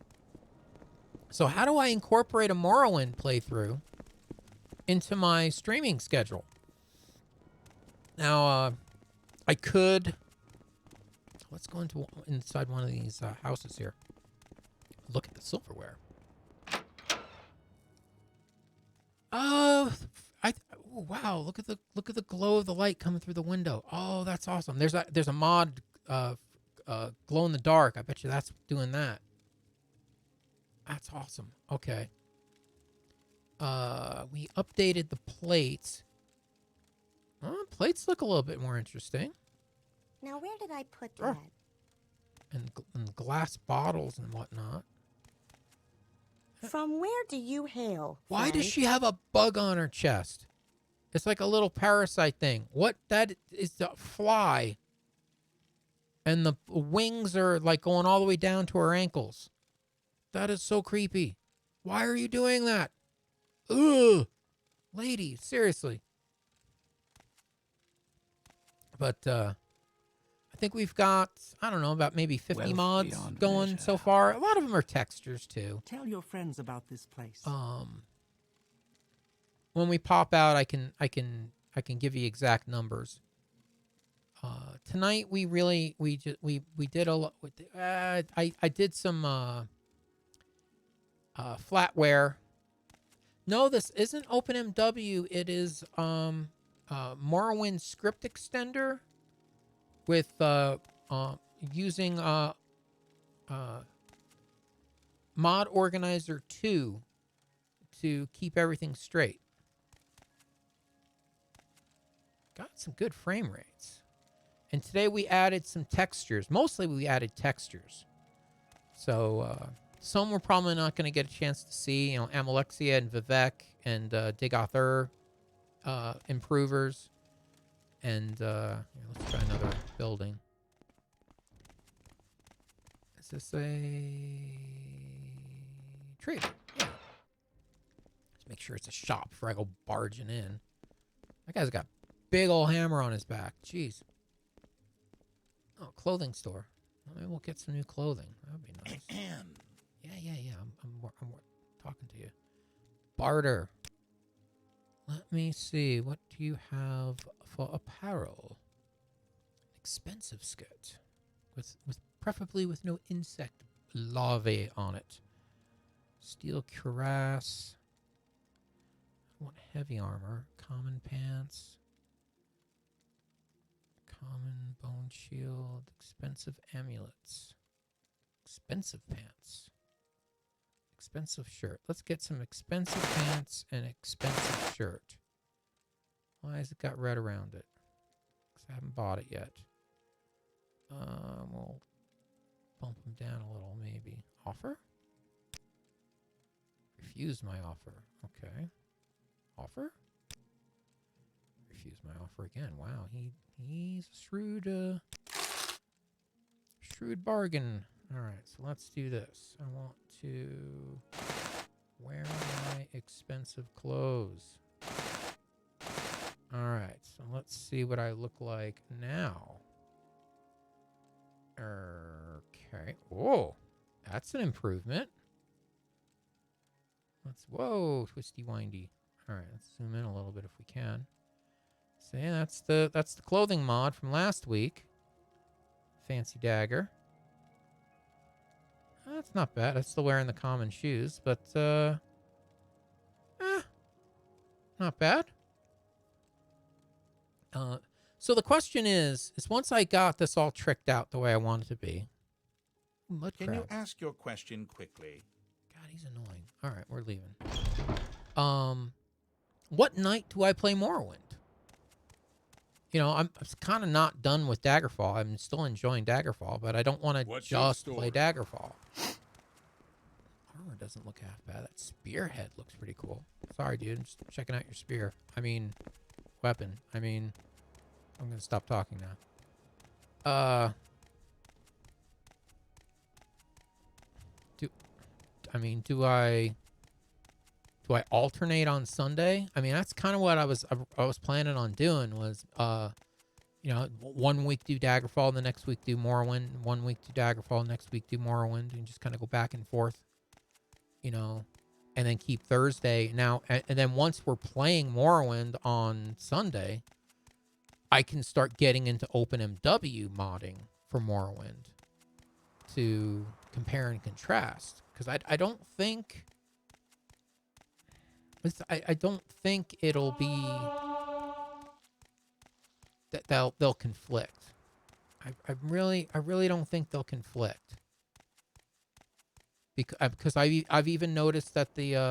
Speaker 1: so how do I incorporate a Morrowind playthrough into my streaming schedule? Now, I could... Let's go inside one of these houses here. Look at the silverware. Oh, wow! Look at the glow of the light coming through the window. Oh, that's awesome. There's a mod glow in the dark. I bet you that's doing that. That's awesome. Okay. We updated the plates. Plates look a little bit more interesting.
Speaker 5: Now, where did I put that?
Speaker 1: And glass bottles and whatnot.
Speaker 5: From where do you hail?
Speaker 1: Why does
Speaker 5: friend?
Speaker 1: she have a bug on her chest? It's like a little parasite thing. What? That is the fly. And the wings are like going all the way down to her ankles. That is so creepy. Why are you doing that? Ugh. Lady, seriously. But, I think we've got, I don't know, about maybe 50
Speaker 3: Wealth
Speaker 1: mods
Speaker 3: beyond
Speaker 1: going
Speaker 3: measure.
Speaker 1: so far. A lot of them are textures, too.
Speaker 8: Tell your friends about this place.
Speaker 1: When we pop out, I can give you exact numbers. Tonight we did a lot. I did some flatware. No, this isn't OpenMW. It is Morrowind script extender with using Mod Organizer 2 to keep everything straight. Got some good frame rates. And today we added some textures. Mostly we added textures. So some we're probably not going to get a chance to see. You know, Amalexia and Vivec and Digother improvers. And here, let's try another building. Is this a trader? Yeah. Let's make sure it's a shop before I go barging in. That guy's got a big old hammer on his back. Jeez. Oh, clothing store. Well, maybe we'll get some new clothing. That would be nice. Yeah. I'm talking to you. Barter. Let me see. What do you have for apparel? Expensive skirt. With preferably with no insect larvae on it. Steel cuirass. I want heavy armor. Common pants. Common bone shield. Expensive amulets. Expensive pants. Expensive shirt. Let's get some expensive pants and expensive shirt. Why has it got red around it? Because I haven't bought it yet. We'll bump them down a little, maybe. Offer? Refuse my offer. Okay. Offer? Refuse my offer again. Wow, he's a shrewd bargain. All right, so let's do this. I want to wear my expensive clothes. Alright, so let's see what I look like now. Okay. Whoa. That's an improvement. Whoa, twisty windy. Alright, let's zoom in a little bit if we can. So yeah, that's the clothing mod from last week. Fancy dagger. That's not bad. I'm still wearing the common shoes, but not bad. So the question is once I got this all tricked out the way I want it to be. Mud
Speaker 7: Can you
Speaker 1: crab.
Speaker 7: ask your question quickly?
Speaker 1: God, he's annoying. All right, we're leaving. What night do I play Morrowind? You know, I'm kind of not done with Daggerfall. I'm still enjoying Daggerfall, but I don't want to just play Daggerfall. Armor doesn't look half bad. That spearhead looks pretty cool. Sorry, dude. I'm just checking out your spear. I mean, weapon. I mean, I'm going to stop talking now. Do I alternate on Sunday? I mean, that's kind of what I was planning on doing was, you know, 1 week do Daggerfall, the next week do Morrowind, 1 week do Daggerfall, next week do Morrowind, and just kind of go back and forth, you know, and then keep Thursday. Now, and then once we're playing Morrowind on Sunday, I can start getting into OpenMW modding for Morrowind to compare and contrast. Because I don't think... I don't think it'll be... that they'll conflict. I really don't think they'll conflict. Because I've even noticed that this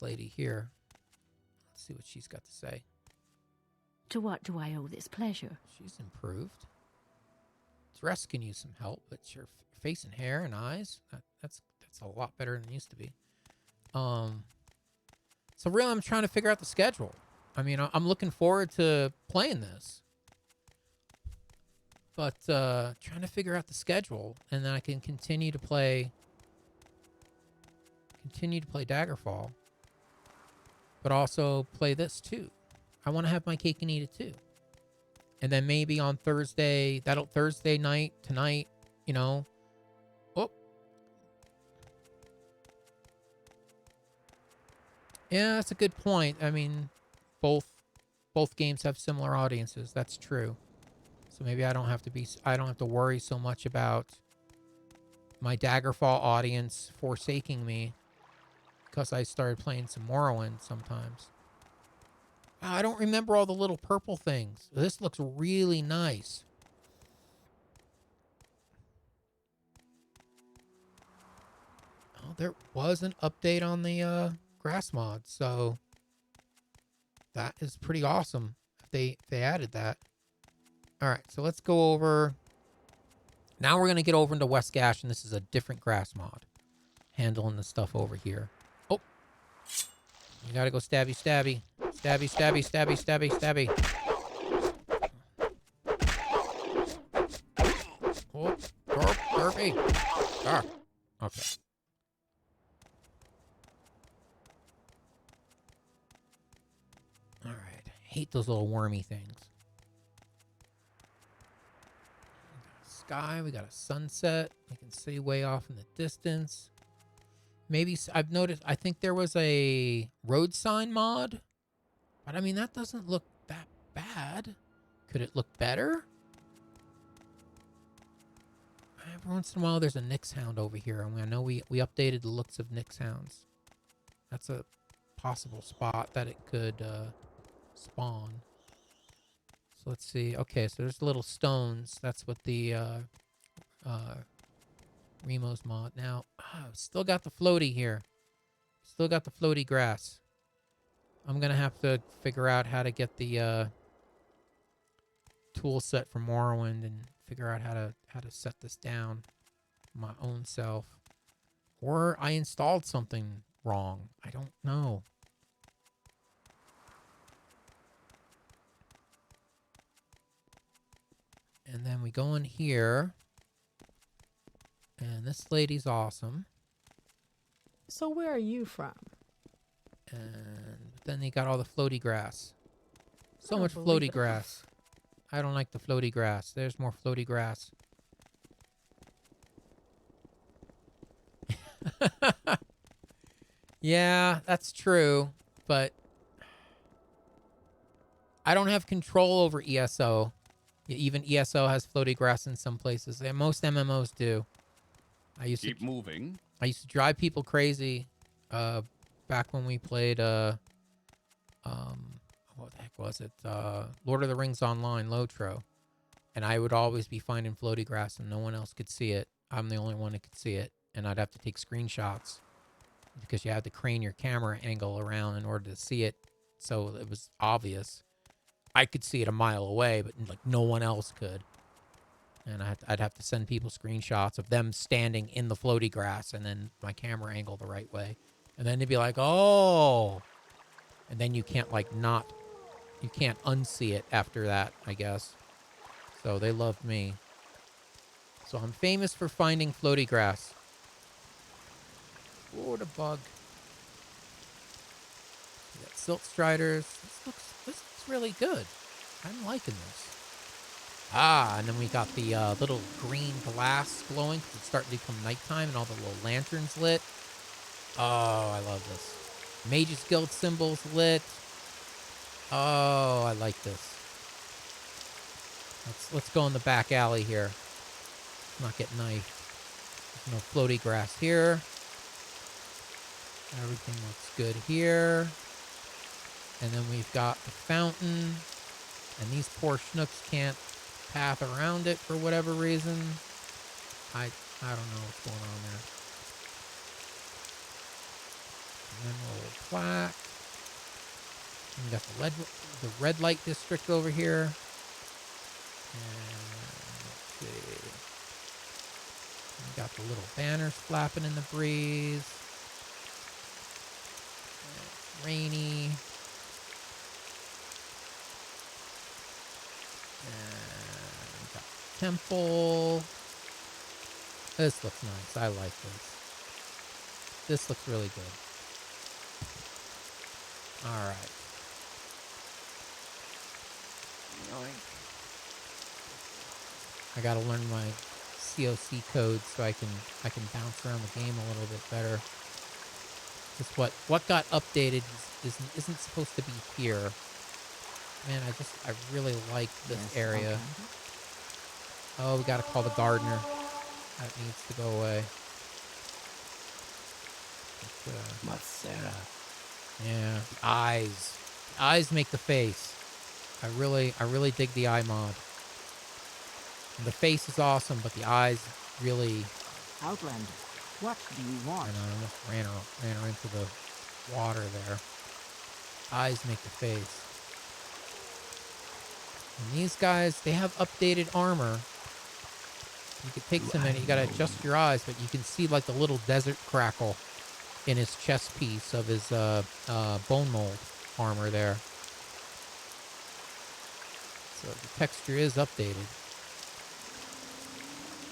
Speaker 1: lady here... Let's see what she's got to say.
Speaker 2: To what do I owe this pleasure?
Speaker 1: She's improved. Dress can use some help, but your face and hair and eyes, that's a lot better than it used to be. So really, I'm trying to figure out the schedule. I mean, I'm looking forward to playing this, but trying to figure out the schedule, and then I can continue to play Daggerfall, but also play this too. I want to have my cake and eat it too. And then maybe on Thursday night, tonight, you know. Oh. Yeah, that's a good point. I mean, both games have similar audiences. That's true. So maybe I don't have to worry so much about my Daggerfall audience forsaking me because I started playing some Morrowind sometimes. I don't remember all the little purple things. This looks really nice. Oh, there was an update on the grass mod, so that is pretty awesome if they added that. All right, so let's go over. Now we're going to get over into West Gash, and this is a different grass mod. Handling the stuff over here. Oh. You got to go stabby, stabby. Stabby, stabby, stabby, stabby, stabby. Oh, Derpy. Ah, okay. All right. Hate those little wormy things. Sky, we got a sunset. We can see way off in the distance. Maybe I've noticed, I think there was a road sign mod. But I mean, that doesn't look that bad. Could it look better? Every once in a while, there's a Nyx Hound over here. And I know we updated the looks of Nyx Hounds. That's a possible spot that it could spawn. So let's see. Okay, so there's little stones. That's what the Remo's mod. Now, still got the floaty here. Still got the floaty grass. I'm going to have to figure out how to get the tool set for Morrowind and figure out how to set this down my own self. Or I installed something wrong. I don't know. And then we go in here. And this lady's awesome.
Speaker 9: So where are you from?
Speaker 1: And then they got all the floaty grass. So
Speaker 2: I
Speaker 1: much
Speaker 2: don't believe
Speaker 1: floaty
Speaker 2: it
Speaker 1: grass. I don't like the floaty grass. There's more floaty grass. Yeah, that's true. But I don't have control over ESO. Even ESO has floaty grass in some places. And most MMOs do.
Speaker 4: Keep moving.
Speaker 1: I used to drive people crazy back when we played what the heck was it? Lord of the Rings Online, Lotro. And I would always be finding floaty grass and no one else could see it. I'm the only one that could see it. And I'd have to take screenshots because you had to crane your camera angle around in order to see it. So it was obvious. I could see it a mile away, but like no one else could. And I'd have to send people screenshots of them standing in the floaty grass and then my camera angle the right way. And then they'd be like, oh. And then you can't you can't unsee it after that, I guess. So they loved me. So I'm famous for finding floaty grass. Oh, the bug. We got silt striders. This looks really good. I'm liking this. And then we got the little green glass glowing because it's starting to become nighttime and all the little lanterns lit. Oh, I love this. Mage's Guild symbols lit. Oh, I like this. Let's go in the back alley here. Let's not get knifed. There's no floaty grass here. Everything looks good here. And then we've got the fountain. And these poor schnooks can't path around it for whatever reason. I don't know what's going on there. Mineral plaque. And we got the red light district over here. And let's see. We got the little banners flapping in the breeze. And it's rainy. And we got the temple. This looks nice. I like this. This looks really good. Alright. I gotta learn my COC code so I can bounce around the game a little bit better. Because what got updated isn't supposed to be here. Man, I really like this area. Oh, we gotta call the gardener. That needs to go away.
Speaker 3: Matsera.
Speaker 1: Yeah, the eyes. The eyes make the face. I really dig the eye mod. And the face is awesome, but the eyes really...
Speaker 8: Outlander, what do you want?
Speaker 1: And I almost ran her into the water there. Eyes make the face. And these guys, they have updated armor. You take some minute, you gotta adjust your eyes, but you can see like the little desert crackle in his chest piece of his bone mold armor there. So the texture is updated.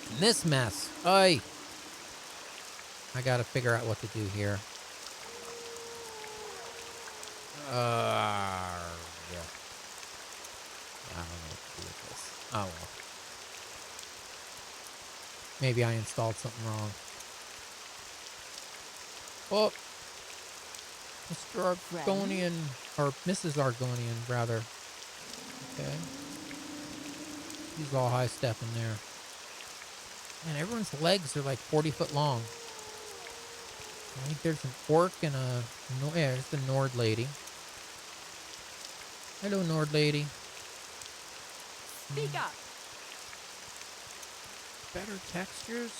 Speaker 1: And this mess, oi! I gotta figure out what to do here. Yeah. I don't know what to do with this. Oh well. Maybe I installed something wrong. Oh, Mr. Argonian, or Mrs. Argonian, rather. Okay. He's all high step in there. Man, everyone's legs are like 40 foot long. I think there's an orc and yeah, there's the Nord lady. Hello, Nord lady.
Speaker 2: Speak up.
Speaker 1: Better textures.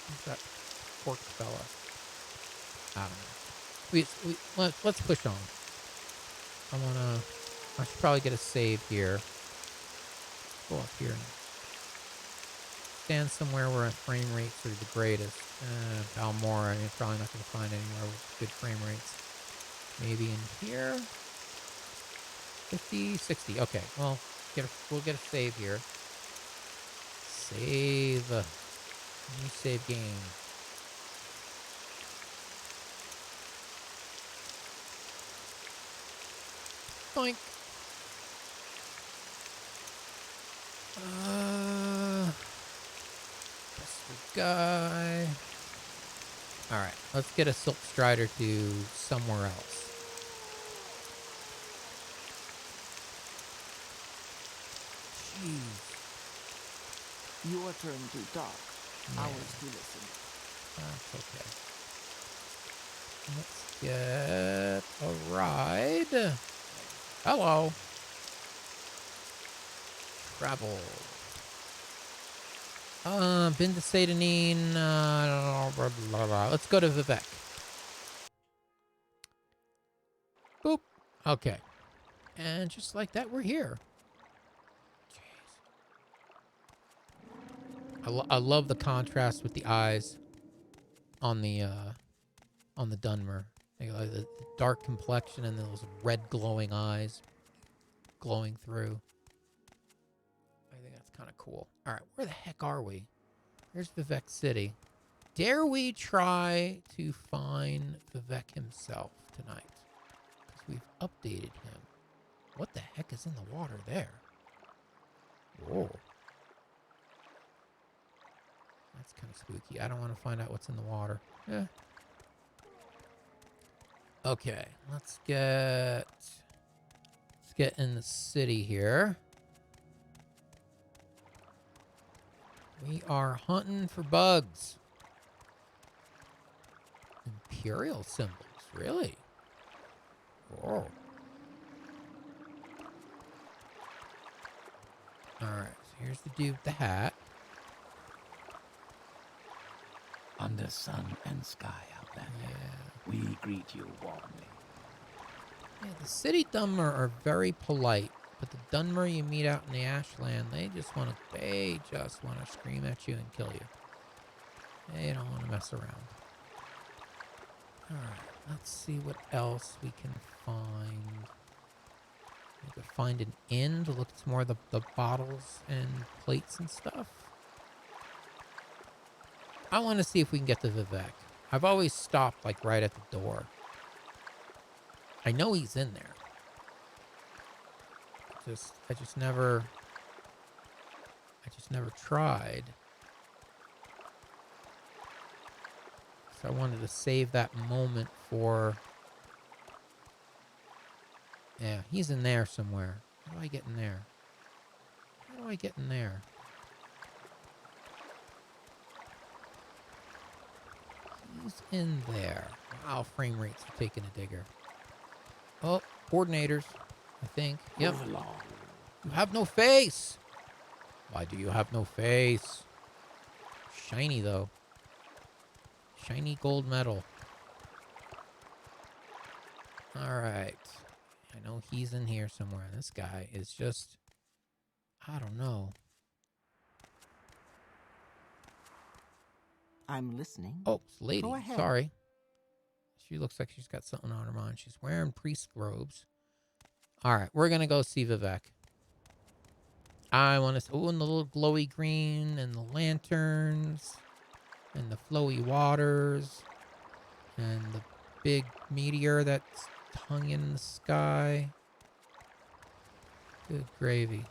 Speaker 1: Who's that orc fella? I don't know. Let's push on. I should probably get a save here. Go up here and stand somewhere where frame rates are the greatest. Balmora, you're probably not going to find anywhere with good frame rates. Maybe in here. 50, 60. Okay, well, we'll get a save here. Save. New save game. Boink. This guy. Alright, let's get a Silk Strider to somewhere else. Jeez.
Speaker 8: Your turn to talk.
Speaker 1: Yeah.
Speaker 8: Ours to listen.
Speaker 1: That's okay. Let's get a ride. Hello. Travel. Been to Satanine. Blah, blah, blah. Let's go to Vivec. Boop. Okay. And just like that, we're here. Jeez. I love the contrast with the eyes on the Dunmer. Like the dark complexion and those red glowing eyes glowing through. I think that's kind of cool. All right, where the heck are we? Here's Vivec City. Dare we try to find Vivec himself tonight? Because we've updated him. What the heck is in the water there? Whoa. That's kind of spooky. I don't want to find out what's in the water. Yeah. Okay, let's get in the city here. We are hunting for bugs. Imperial symbols, really? Whoa. Alright, so here's the dude with the hat.
Speaker 3: Under sun and sky, Outlander, we greet you warmly.
Speaker 1: Yeah, the city Dunmer are very polite, but the Dunmer you meet out in the Ashland, they just want to scream at you and kill you. They don't want to mess around. Alright, let's see what else we can find. We could find an inn to look at some more of the bottles and plates and stuff. I want to see if we can get to Vivec. I've always stopped like right at the door. I know he's in there. I just never tried. So I wanted to save that moment for... Yeah, he's in there somewhere. How do I get in there? How do I get in there? He's in there. Wow, frame rates are taking a digger. Oh, coordinators, I think. Yep.
Speaker 3: Move along.
Speaker 1: You have no face. Why do you have no face? Shiny, though. Shiny gold medal. Alright. I know he's in here somewhere. This guy is just... I don't know.
Speaker 8: I'm listening.
Speaker 1: Oh, it's a lady.
Speaker 8: Go ahead.
Speaker 1: Sorry. She looks like she's got something on her mind. She's wearing priest robes. Alright, we're going to go see Vivec. I want to... Oh, and the little glowy green and the lanterns and the flowy waters and the big meteor that's hung in the sky. Good gravy.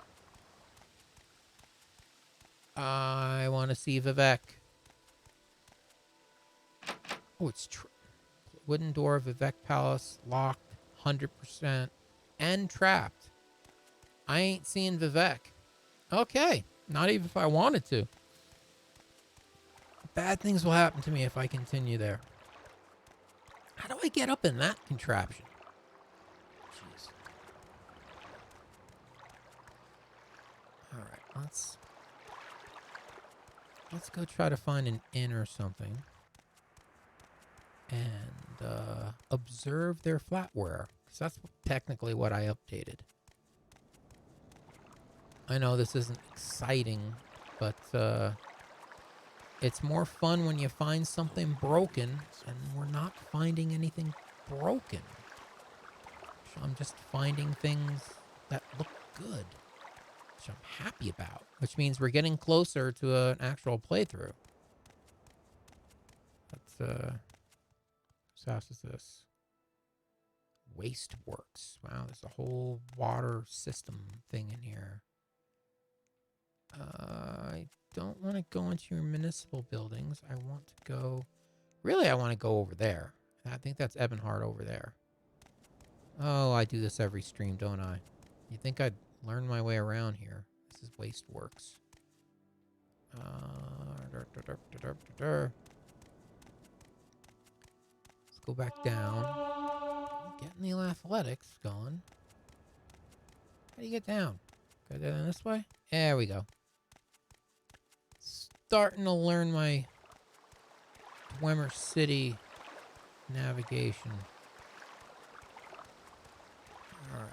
Speaker 1: I want to see Vivec. Oh, it's wooden door, Vivec Palace, locked, 100%, and trapped. I ain't seeing Vivec. Okay, not even if I wanted to. Bad things will happen to me if I continue there. How do I get up in that contraption? Jeez. Alright, let's go try to find an inn or something. And observe their flatware. Because that's technically what I updated. I know this isn't exciting, but it's more fun when you find something broken, and we're not finding anything broken. So I'm just finding things that look good, which I'm happy about, which means we're getting closer to an actual playthrough. whose house is this? Waste Works. Wow, there's a whole water system thing in here. I don't want to go into your municipal buildings. I want to go... Really, I want to go over there. I think that's Ebonheart over there. Oh, I do this every stream, don't I? You think I'd learn my way around here? This is Waste Works. Let's go back down. Getting the athletics going. How do you get down? Go down this way? There we go. Starting to learn my Dwemer City navigation. Alright.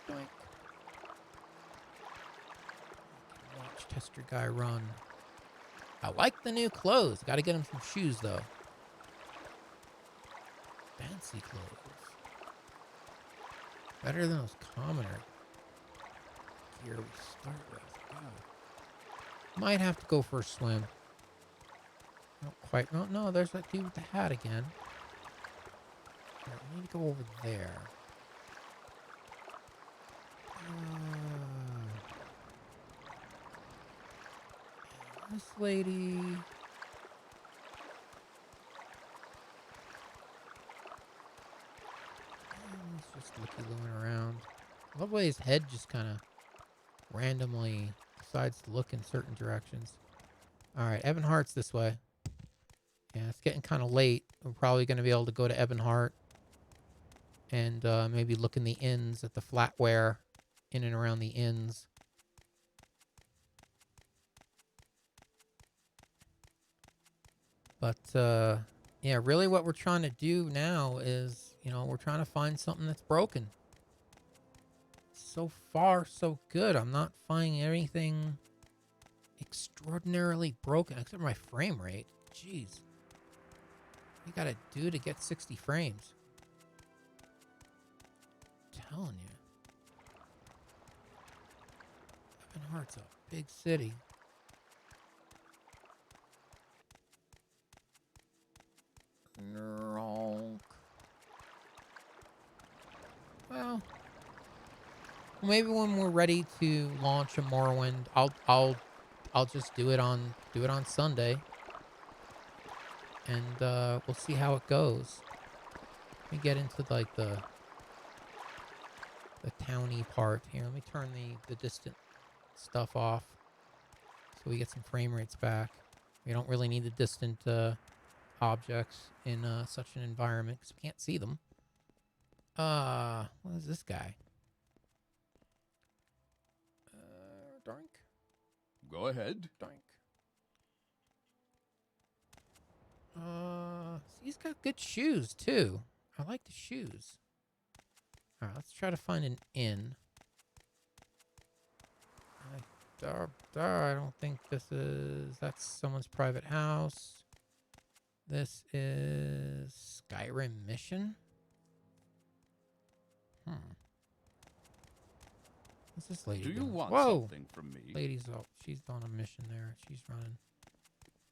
Speaker 1: Doink. Watch Tester Guy run. I like the new clothes. Gotta get him some shoes, though. Fancy clothes. Better than those commoner gear we start with. God. Might have to go for a swim. Not quite. No, no, there's that dude with the hat again. Right, we need to go over there. This lady... He's just looky-looing around. I love the way his head just kind of randomly decides to look in certain directions. Alright, Ebonheart's this way. Yeah, it's getting kind of late. We're probably going to be able to go to Ebonheart and maybe look in the inns at the flatware, in and around the inns. But, yeah, really what we're trying to do now is, you know, we're trying to find something that's broken. So far, so good. I'm not finding anything extraordinarily broken, except my frame rate. Jeez. What you gotta do to get 60 frames? I'm telling you. Ebonheart's a big city. Well, maybe when we're ready to launch a Morrowind, I'll just do it on Sunday, and we'll see how it goes. Let me get into like the towny part here. Let me turn the distant stuff off so we get some frame rates back. We don't really need the distant objects in such an environment because we can't see them. What is this guy? Doink.
Speaker 4: Go ahead.
Speaker 1: Doink. He's got good shoes too. I like the shoes. Alright, let's try to find an inn. I don't think this is... That's someone's private house. This is Skyrim Mission. What's this lady doing?
Speaker 4: Do you want
Speaker 1: Whoa!
Speaker 4: something from me?
Speaker 1: Lady's up. She's on a mission there. She's running.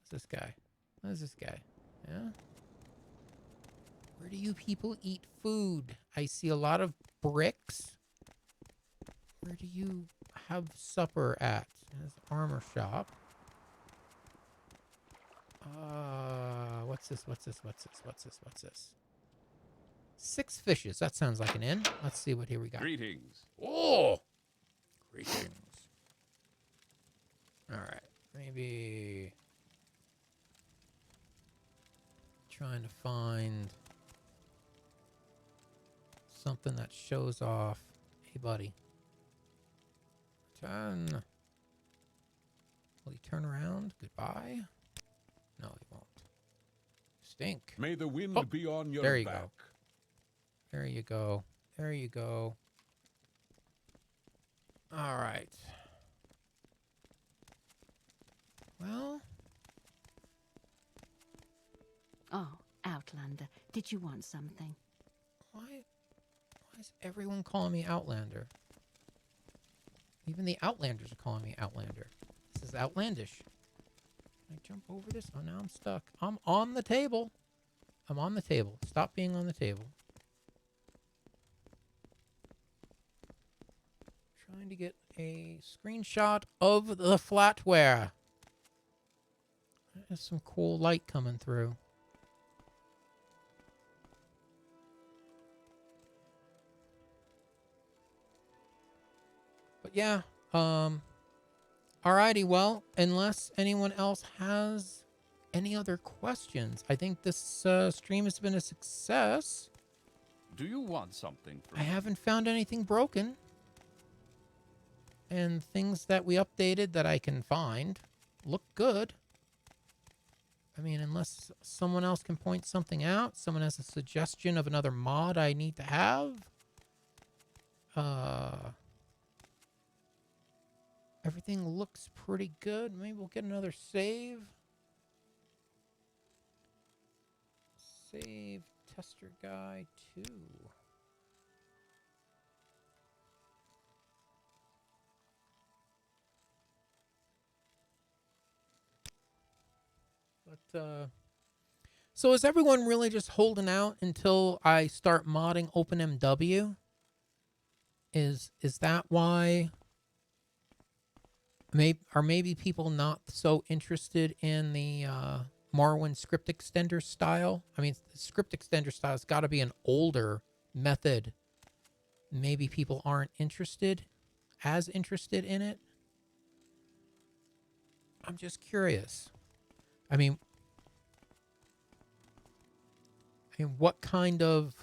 Speaker 1: What's this guy? What is this guy? Yeah? Where do you people eat food? I see a lot of bricks. Where do you have supper at? There's an armor shop. What's this? What's this? What's this? What's this? What's this? 6 fishes. That sounds like an inn. Let's see what here we got.
Speaker 4: Greetings.
Speaker 1: Oh! Greetings. Alright. Maybe... Trying to find... something that shows off. Hey, buddy. Turn. Will he turn around? Goodbye? No, he won't. Stink.
Speaker 9: May the wind be on your
Speaker 1: there you
Speaker 9: back.
Speaker 1: go. There you go. There you go. All right. Well.
Speaker 2: Oh, Outlander, did you want something?
Speaker 1: Why is everyone calling me Outlander? Even the Outlanders are calling me Outlander. This is outlandish. Can I jump over this? Oh, now I'm stuck. I'm on the table. I'm on the table. Stop being on the table. Trying to get a screenshot of the flatware. There's some cool light coming through. But yeah, alrighty, well, unless anyone else has any other questions, I think this stream has been a success.
Speaker 4: Do you want something from
Speaker 1: I haven't found anything broken. And things that we updated that I can find look good. I mean, unless someone else can point something out, someone has a suggestion of another mod I need to have. Everything looks pretty good. Maybe we'll get another save. Save tester guy 2. But, so is everyone really just holding out until I start modding OpenMW? Is that why? Maybe people not so interested in the Morrowind script extender style? I mean, the script extender style has got to be an older method. Maybe people aren't as interested in it. I'm just curious. I mean, what kind of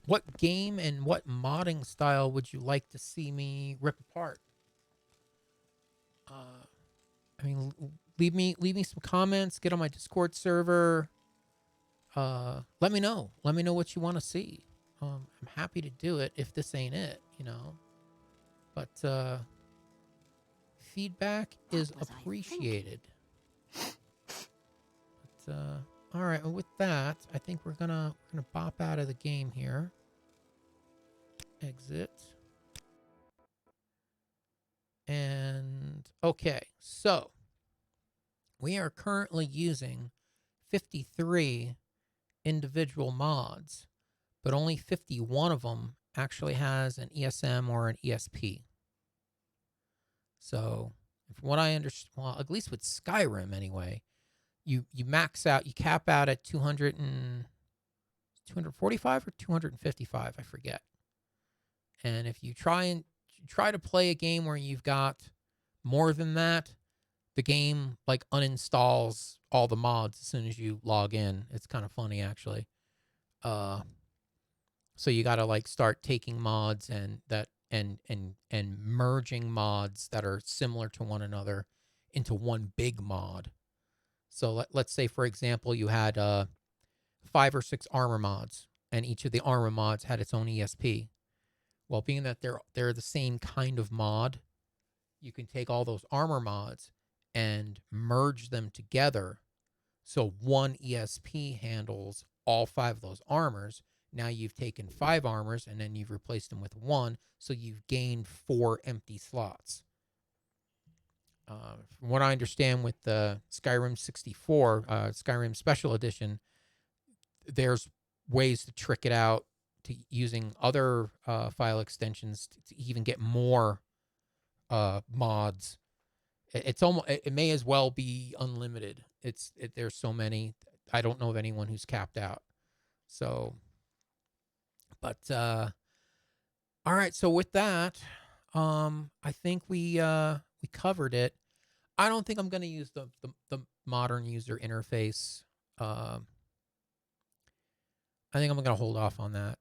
Speaker 1: what game and what modding style would you like to see me rip apart? I mean, leave me some comments. Get on my Discord server. Let me know. Let me know what you want to see. I'm happy to do it if this ain't it, you know. But feedback is appreciated. But all right. Well, with that, I think we're gonna bop out of the game here. Exit. And okay, so we are currently using 53 individual mods, but only 51 of them actually has an ESM or an ESP. So, from what I understand, well, at least with Skyrim anyway, you max out, you cap out at 245 or 255, I forget. And if you try to play a game where you've got more than that, the game like uninstalls all the mods as soon as you log in. It's kind of funny actually. So you got to like start taking mods and merging mods that are similar to one another into one big mod. So let's say, for example, you had 5 or 6 armor mods, and each of the armor mods had its own ESP. Well, being that they're the same kind of mod, you can take all those armor mods and merge them together. So one ESP handles all 5 of those armors. Now you've taken 5 armors and then you've replaced them with 1. So you've gained 4 empty slots. From what I understand with the Skyrim 64, Skyrim Special Edition, there's ways to trick it out to using other file extensions to even get more mods. It may as well be unlimited. There's so many. I don't know of anyone who's capped out. So, but all right. So with that, I think we covered it. I don't think I'm going to use the modern user interface. I think I'm going to hold off on that.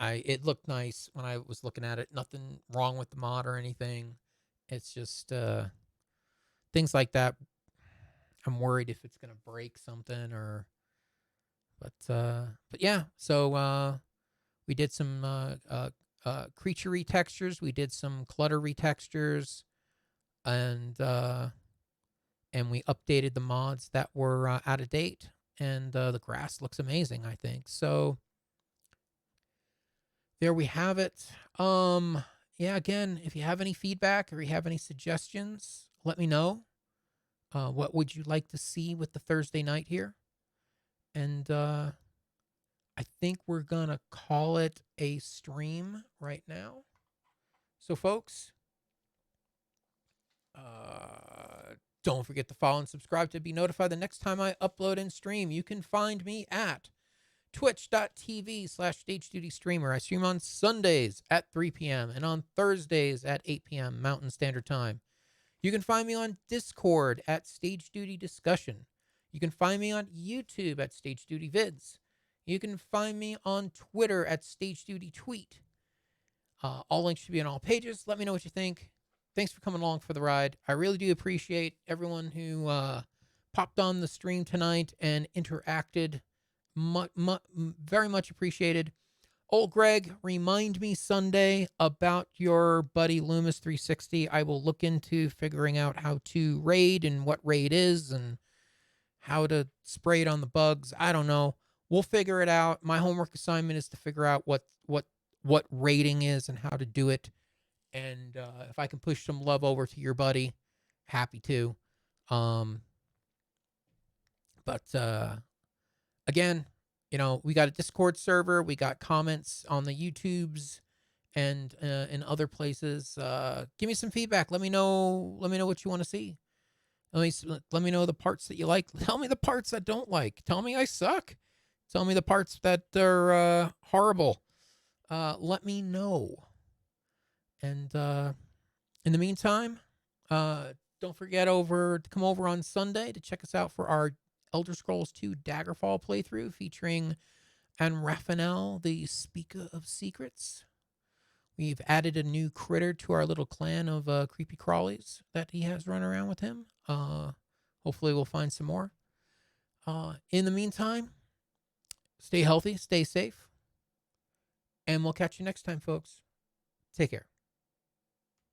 Speaker 1: It looked nice when I was looking at it. Nothing wrong with the mod or anything. It's just things like that. I'm worried if it's going to break something or. But yeah. So we did some creature retextures. We did some clutter retextures, and we updated the mods that were out of date. And the grass looks amazing, I think. So there we have it. yeah, again, if you have any feedback or you have any suggestions, let me know. What would you like to see with the Thursday night here? And I think we're going to call it a stream right now. So, folks, don't forget to follow and subscribe to be notified the next time I upload and stream. You can find me at twitch.tv/StageDoodyStreamer. I stream on Sundays at 3 p.m. and on Thursdays at 8 p.m. Mountain Standard Time. You can find me on Discord at Stage Duty Discussion. You can find me on YouTube at StageDoodyVids. You can find me on Twitter at StageDoodyTweet. All links should be on all pages. Let me know what you think. Thanks for coming along for the ride. I really do appreciate everyone who popped on the stream tonight and interacted. Very much appreciated. Old Greg, remind me Sunday about your buddy Loomis 360. I will look into figuring out how to raid and what raid is and how to spray it on the bugs. I don't know. We'll figure it out. My homework assignment is to figure out what raiding is and how to do it. And if I can push some love over to your buddy, happy to. But again, we got a Discord server. We got comments on the YouTubes and in other places. Give me some feedback. Let me know what you want to see. Let me know the parts that you like. Tell me the parts that don't like. Tell me I suck. Tell me the parts that are horrible. Let me know. And in the meantime, don't forget to come over on Sunday to check us out for our Elder Scrolls 2 Daggerfall playthrough featuring Anraphanel, the Speaker of Secrets. We've added a new critter to our little clan of creepy crawlies that he has running around with him. Hopefully we'll find some more. In the meantime, stay healthy, stay safe, and we'll catch you next time, folks. Take care.